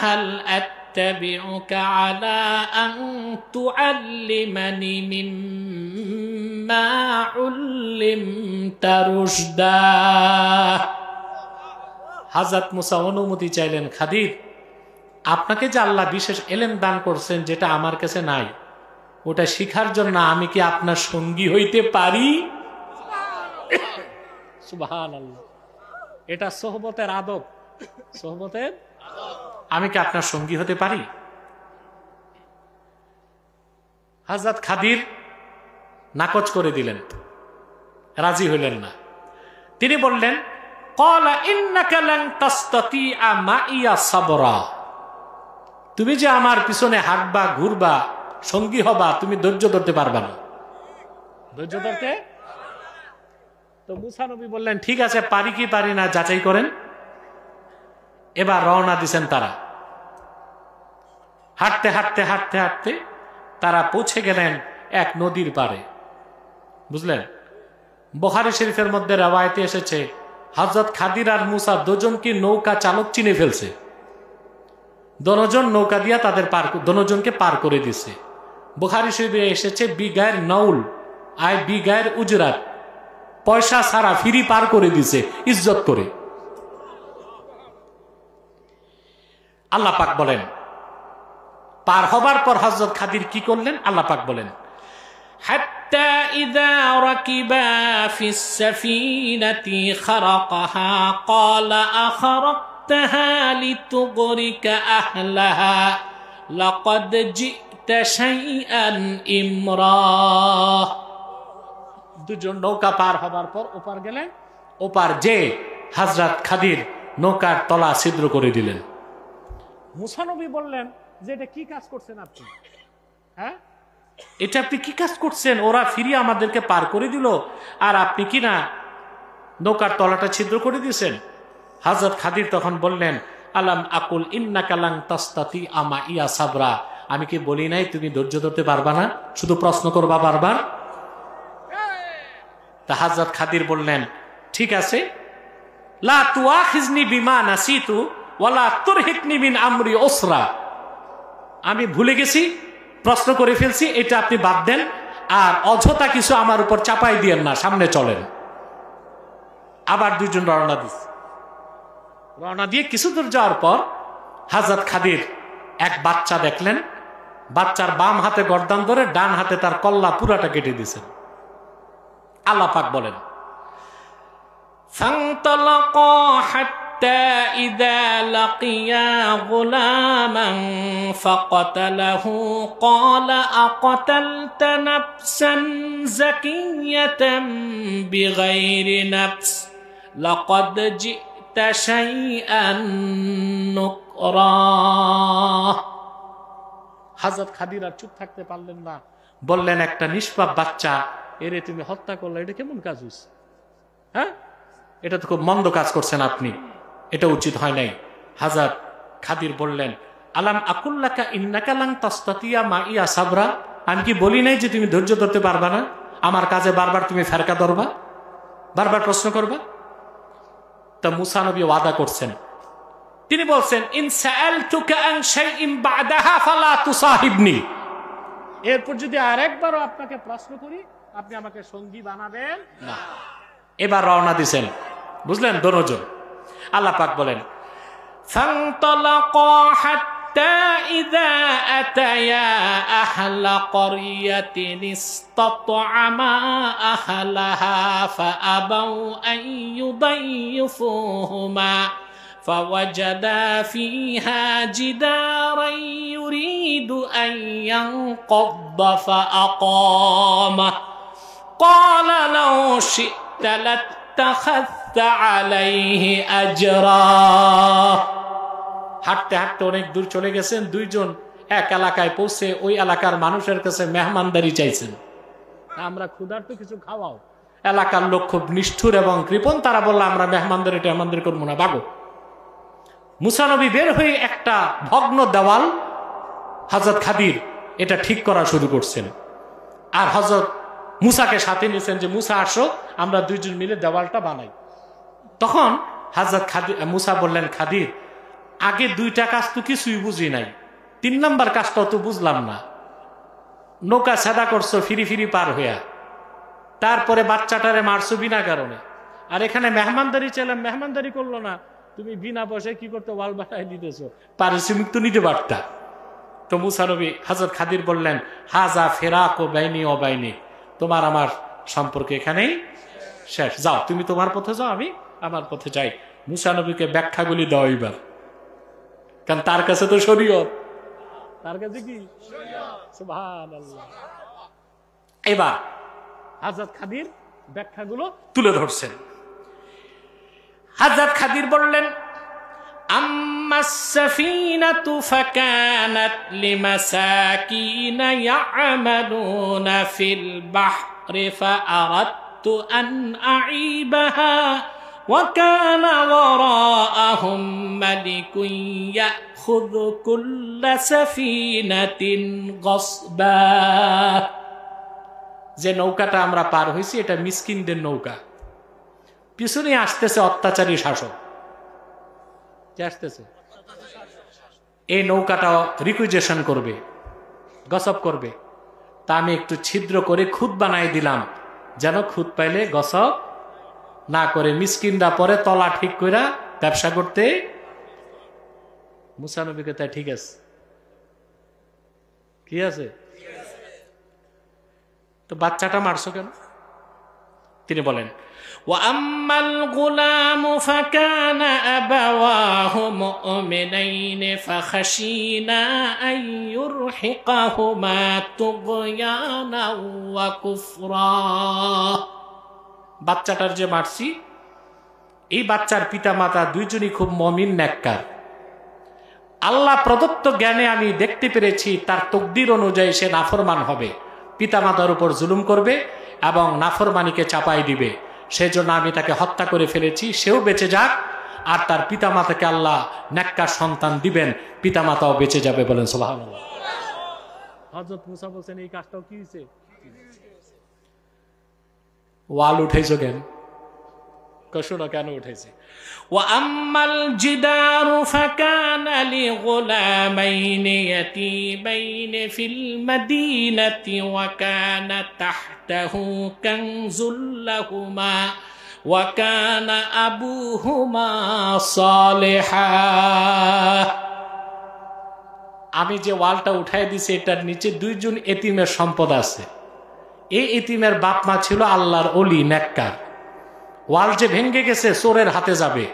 هل أتبعك على أن تعلمني مما علمت رشدا। হযরত মুসা অনুমতি চাইলেন, খাদির, আপনাকে যে আল্লাহ বিশেষ এলেম দান করছেন যেটা আমার কাছে নাই, ওটা শিখার জন্য আমি কি আপনার সঙ্গী হইতে পারি? সুবহানাল্লাহ, এটা সোহবতের আদব। সোহবতের আমি কি আপনার সঙ্গী হতে পারি? হযরত খাদির নাকচ করে দিলেন, রাজি হইলেন না। তিনি বললেন, ক্বালা ইন্নাকা লান তাসতাতিআ মাইয়া সাবরা। তুমি যে আমার পিছনে হাঁটবা, ঘুরবা, সঙ্গী হবা, তুমি ধৈর্য ধরতে পারবা না। ধৈর্য ধরতে? তো মুসা নবী বললেন, ঠিক আছে, পারি কি পারি না যাচাই করেন। এবার রওনা দিছেন তারা। হাঁটতে হাঁটতে হাঁটতে হাঁটতে তারা পৌঁছে গেলেন এক নদীর পাড়ে। বুঝলেন, বুখারী শরীফের মধ্যে রওয়ায়েতে এসেছে হযরত খাদির আর মুসা দুজনকে নৌকা চালক চিনে ফেলছে। দোনোজন নৌকা দিয়া তাদের দোনোজনকে পার করে দিছে। বুখারী শরীফে এসেছে বিগায়ের নৌল আয় বিগায়ের উজরাত, পয়সা ছাড়া ফ্রি পার করে দিছে ইজ্জত করে। আল্লাহ পাক বলেন, পার হবার পর হযরত খাদির কি করলেন? আল্লাহ পাক বলেন, حتى إذا ركبا في السفينة خرقها قال أخرقتها لتغرق أهلها لقد جئت شيئا إمرا। দুজন নৌকা পার হবার পর ওপার গেলেন। ওপার যে হযরত খাদির নৌকার তলা ছিদ্র করে দিলেন। মুসা নবী বললেন যে এটা কি কাজ করছেন আপনি? হ্যাঁ, এটা আপনি কি কাজ করছেন? ওরা ফিরিয়ে আমাদেরকে পার করে দিল আর আপনি কি না নৌকার তলাটা ছিদ্র করে দিয়েছেন? হযরত খাদির তখন বললেন, আলাম আকুল ইন্নাকা লান তাসতাতিআ মাইয়া সাবরা। আমি কি বলি নাই তুমি ধৈর্য ধরতে পারবা না, শুধু প্রশ্ন করবা বারবার? তা হযরত খাদির বললেন, ঠিক আছে, লা তুআখিজনি বিমা নাসিতু ওয়ালা তুরহিকনি মিন আমরি উসরা। আমি ভুলে গেছি, প্রশ্ন করে ফেলছি, এটা আপনি বাদ দেন আর অযথা কিছু আমার উপর চাপাই দিয়েন না, সামনে চলেন। আবার দুইজন রওনা দিস। রওনা দিয়ে কিছু দূর যাওয়ার পর হযরত খাদির এক বাচ্চা দেখলেন। বাচ্চার বাম হাতে গর্দান ধরে ডান হাতে তার কল্লা পুরাটা কেটে দিয়েছেন। আল্লাহ পাক বলেন, فانطلقا حتى إذا لقيا غلاما فقتله قال أقتلت نفسا زكية بغير نفس لقد جئت شيئا نكرا। হযরত খাদির আর চুপ থাকতে পারলেন না, বললেন, একটা নিষ্পাপ বাচ্চা এরে তুমি হত্যা করলে, এটা কেমন কাজ হইছে? হ্যাঁ, এটা তো খুব মন্দ কাজ করছেন আপনি, এটা উচিত হয় নাই। হযরত খাদির বললেন, আলাম আকুল্লাকা ইন্নাকা লান তাসতাতিয়া মাইয়া সাবরা। আমি কি বলি নাই যে তুমি ধৈর্য ধরতে পারবা না? আমার কাজে বারবার তুমি ফেরকা ধরবা, বারবার প্রশ্ন করবা। তা মুসা নবী ওয়াদা করছেন, তিনি বলছেন, ইন সাআলতুকা আন শাইইন বা'দাহা ফালা তুসাহিবনি। এরপর যদি আরেকবারও আপনাকে প্রশ্ন করি, আপনি আমাকে সঙ্গী বানাবেন না। এবার রওনা দিছেন। বুঝলেন দুজন। আল্লাহ পাক বলেন, فانطلقا حتى إذا أتيا أهل قرية استطعما أهلها فأبوا أن يضيفوهما فوجدا فيها جدارا يريد أن ينقض فأقامه قال لو شئت لاتخذت عليه أجرا। হাঁটতে হাঁটতে অনেক দূর চলে গেছেন। দুইজন এক এলাকায় পৌঁছে ওই এলাকার মানুষের কাছে মেহমানদারি চাইছেন, আমরা ক্ষুধার্ত, কিছু খাওয়াও। এলাকার লোক খুব নিষ্ঠুর এবং কৃপণ, তারা বলল আমরা মেহমানদের করবো না, ভাগো। মুসা নবী বের হয়ে একটা ভগ্ন দেওয়াল হযরত খাদির এটা ঠিক করা শুরু করছেন, আর হযরত মুসাকে সাথে নিয়েছেন যে মুসা আসো আমরা দুইজন মিলে দেওয়ালটা বানাই। তখন হযরত মুসা বললেন, খাদির আগে দুইটা কাজ তো কিছুই বুঝি নাই, 3 নাম্বার কাজটাও তো বুঝলাম না। নৌকা সাদা করছো ফিরি ফিরি পার হইয়া, তারপরে বাচ্চাটারে মারছো বিনা কারণে, আর এখানে মেহমানদারি চাইলাম মেহমানদারি করলো না, তুমি বিনা পয়সায় কি করতে ওয়াল বানাই দিতেছো, পারিশ্রমিক তো নিতে পারতা। তো মুসা নবী হযরত খাদির বললেন, হাজা ফেরাক ও বাইনি ও বাইনি, তোমার আমার সম্পর্ক এখানেই শেষ, যাও তুমি তোমার পথে যাও, আমি আমার পথে যাই। মুসা নবীকে ব্যাখ্যাগুলি দাও এবার, কারণ তার কাছে তো শরীয়ত, তার কাছে কি সুবহানাল্লাহ। এবার হযরত খাদির ব্যাখ্যাগুলো তুলে ধরছেন। হযরত খাদির বললেন, আম্মাস সাফিনাতু ফাকানাত লিমাসাকিনা ইয়া'মালুনা ফিল বাহরি ফাআরাদতু আন আ'ইবাহা ওয়া কানা ওয়ারাআহুম মালিকুন ইয়াখুযু কুল্লা সাফিনাতিন গসবা। যে নৌকাটা আমরা পার হয়েছি এটা মিসকিনদের নৌকা, পিছনে আসতেছে অত্যাচারী শাসক, আসতেছে এই নৌকাটা রিকুইজেশন করবে, গসব করবে, তা আমি একটু ছিদ্র করে খুদ বানাই দিলাম, যেন খুদ পাইলে গসব না করে, মিসকিনরা পরে তলা ঠিক করে ব্যবসা করতে। মুসা নবীকে তাই ঠিক আছে, কি আছে, তো বাচ্চাটা মারছো কেন? তিনি বলেন, وَأَمَّا الْغُلَامُ فَكَانَ أَبَوَاهُ مُؤْمِنَيْنِ فَخَشِينَا أَن يُرْهِقَهُمَا طُغْيَانًا وَكُفْرًا। বাচ্চাটার যে মারছি, এই বাচ্চার পিতামাতা দুইজনই খুব মুমিন নেককার। আল্লাহ প্রদত্ত জ্ঞানে আমি দেখতে পেরেছি তার তকদির অনুযায়ী সে নাফরমান হবে, পিতামাতার উপর জুলুম করবে এবং নাফরমানিকে চাপাই দিবে, সেজন্য আমি তাকে হত্যা করে ফেলেছি, সেও বেঁচে যাক, আর তার পিতামাতাকে আল্লাহ নেককার সন্তান দিবেন, পিতামাতাও বেঁচে যাবে। বলেন সুবহানাল্লাহ। হযরত মুসা বলেন, এই কাজটাও কি হয়েছে? ওয়াল উঠেছো কেন? কষ্ট কেন উঠেছে? وَأَمَّا الْجِدَارُ فَكَانَ لِغُلَامَيْنِ يَتِيمَيْنِ فِي الْمَدِينَةِ وَكَانَ تَحْتَهُ كَنْزٌ لَهُمَا وَكَانَ أَبُوهُمَا صَالِحًا। আমি যে ওয়ালটা উঠাই দিছি এটার নিচে দুইজন এতিমের সম্পদ আছে, এই এতিমের বাপ মা ছিল আল্লাহর ওলি নেককার। ওয়াল যে ভেঙে গেছে চোরের হাতে যাবে,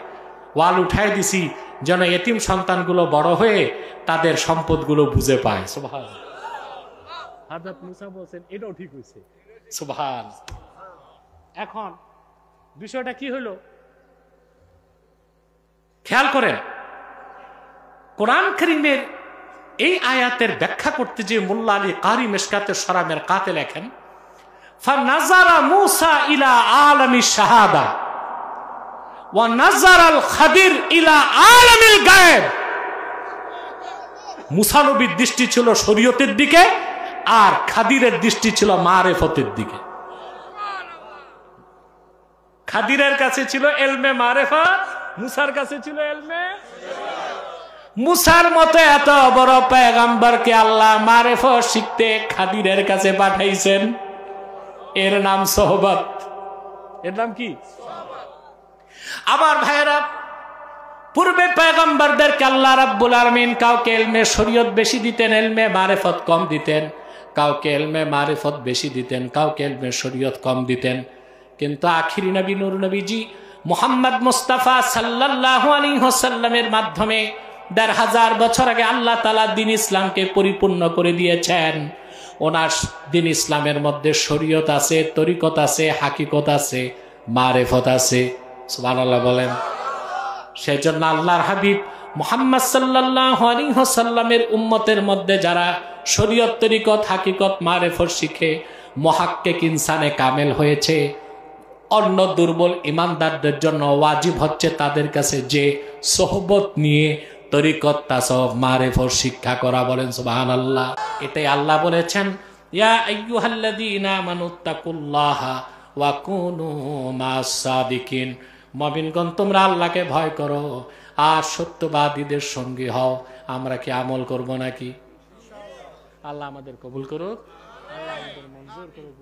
ওয়াল উঠাই দিছি যেন এতিম সন্তানগুলো বড় হয়ে তাদের সম্পদগুলো বুঝে পায়। সুবহান। হযরত মুসা বলেন এটাও ঠিক হয়েছে। সুবহান। এখন বিষয়টা কি হলো খেয়াল করেন, কোরআন কারীমের এই আয়াতের ব্যাখ্যা করতে যে মোল্লা আলী কারি মিশকাতের শরামের কাতে লেখেন, ফানাজারা মুসা ইলা আলামি শাহাদা ওয়া নাজারাল খাদির ইলা আলামিল গায়েব। মুসা নবীর দৃষ্টি ছিল শরীয়তের দিকে, আর খাদিরের দৃষ্টি ছিল মারেফতের দিকে। খাদিরের কাছে ছিল এলমে মারেফত, মুসার কাছে ছিল এলমে। মুসার মতো এত বড় পয়গম্বরকে আল্লাহ মারেফত শিখতে খাদিরের কাছে পাঠাইছেন, এর নাম সোহবত। এর নাম কি? আবার ভাইরা, পূর্বে পয়গম্বরদেরকে আল্লাহ রাব্বুল আলামিন কাউকে ইলমে শরীয়ত বেশি দিতেন, ইলমে মারিফত কম দিতেন, কাউকে ইলমে মারিফত বেশি দিতেন, কাউকে ইলমে শরীয়ত কম দিতেন। কিন্তু আখিরি নবী নূর নবীজি মুহাম্মদ মুস্তাফা সাল্লাল্লাহু আলাইহি ওয়াসাল্লামের মাধ্যমে ১৫০০ বছর আগে আল্লাহ তাআলা দ্বীন ইসলামকে পরিপূর্ণ করে দিয়েছেন। ওনার দ্বীন ইসলামের মধ্যে শরীয়ত আছে, তরিকত আছে, হাকিকত আছে, মারিফত আছে। সুবহানাল্লাহ বলেন। সেজন্য আল্লাহর হাবিব মুহাম্মদ সাল্লাল্লাহু আলাইহি ওয়াসাল্লামের উম্মতের মধ্যে যারা শরীয়ত, তরিকত, হাকিকত, মারিফত শিখে মুহাক্কিক ইনসানে কামেল হয়েছে, অন্য দুর্বল ইমানদারদের জন্য ওয়াজিব হচ্ছে তাদের কাছে যে সোহবত নিয়ে তরিকত তাসাউফ মারিফত শিক্ষা করা। বলেন সুবহানাল্লাহ। এটাই আল্লাহ বলেছেন, ইয়া আইয়ুহাল্লাযীনা আমানুত্তাকুল্লাহা ওয়া কুনু মাস সাদিকিন। মুমিনগণ, তোমরা আল্লাহকে ভয় করো আর সত্যবাদীদের সঙ্গী হও। আমরা কি আমল করব নাকি? আল্লাহ আমাদের কবুল করুক, আল্লাহ আমাদের মঞ্জুর করুক।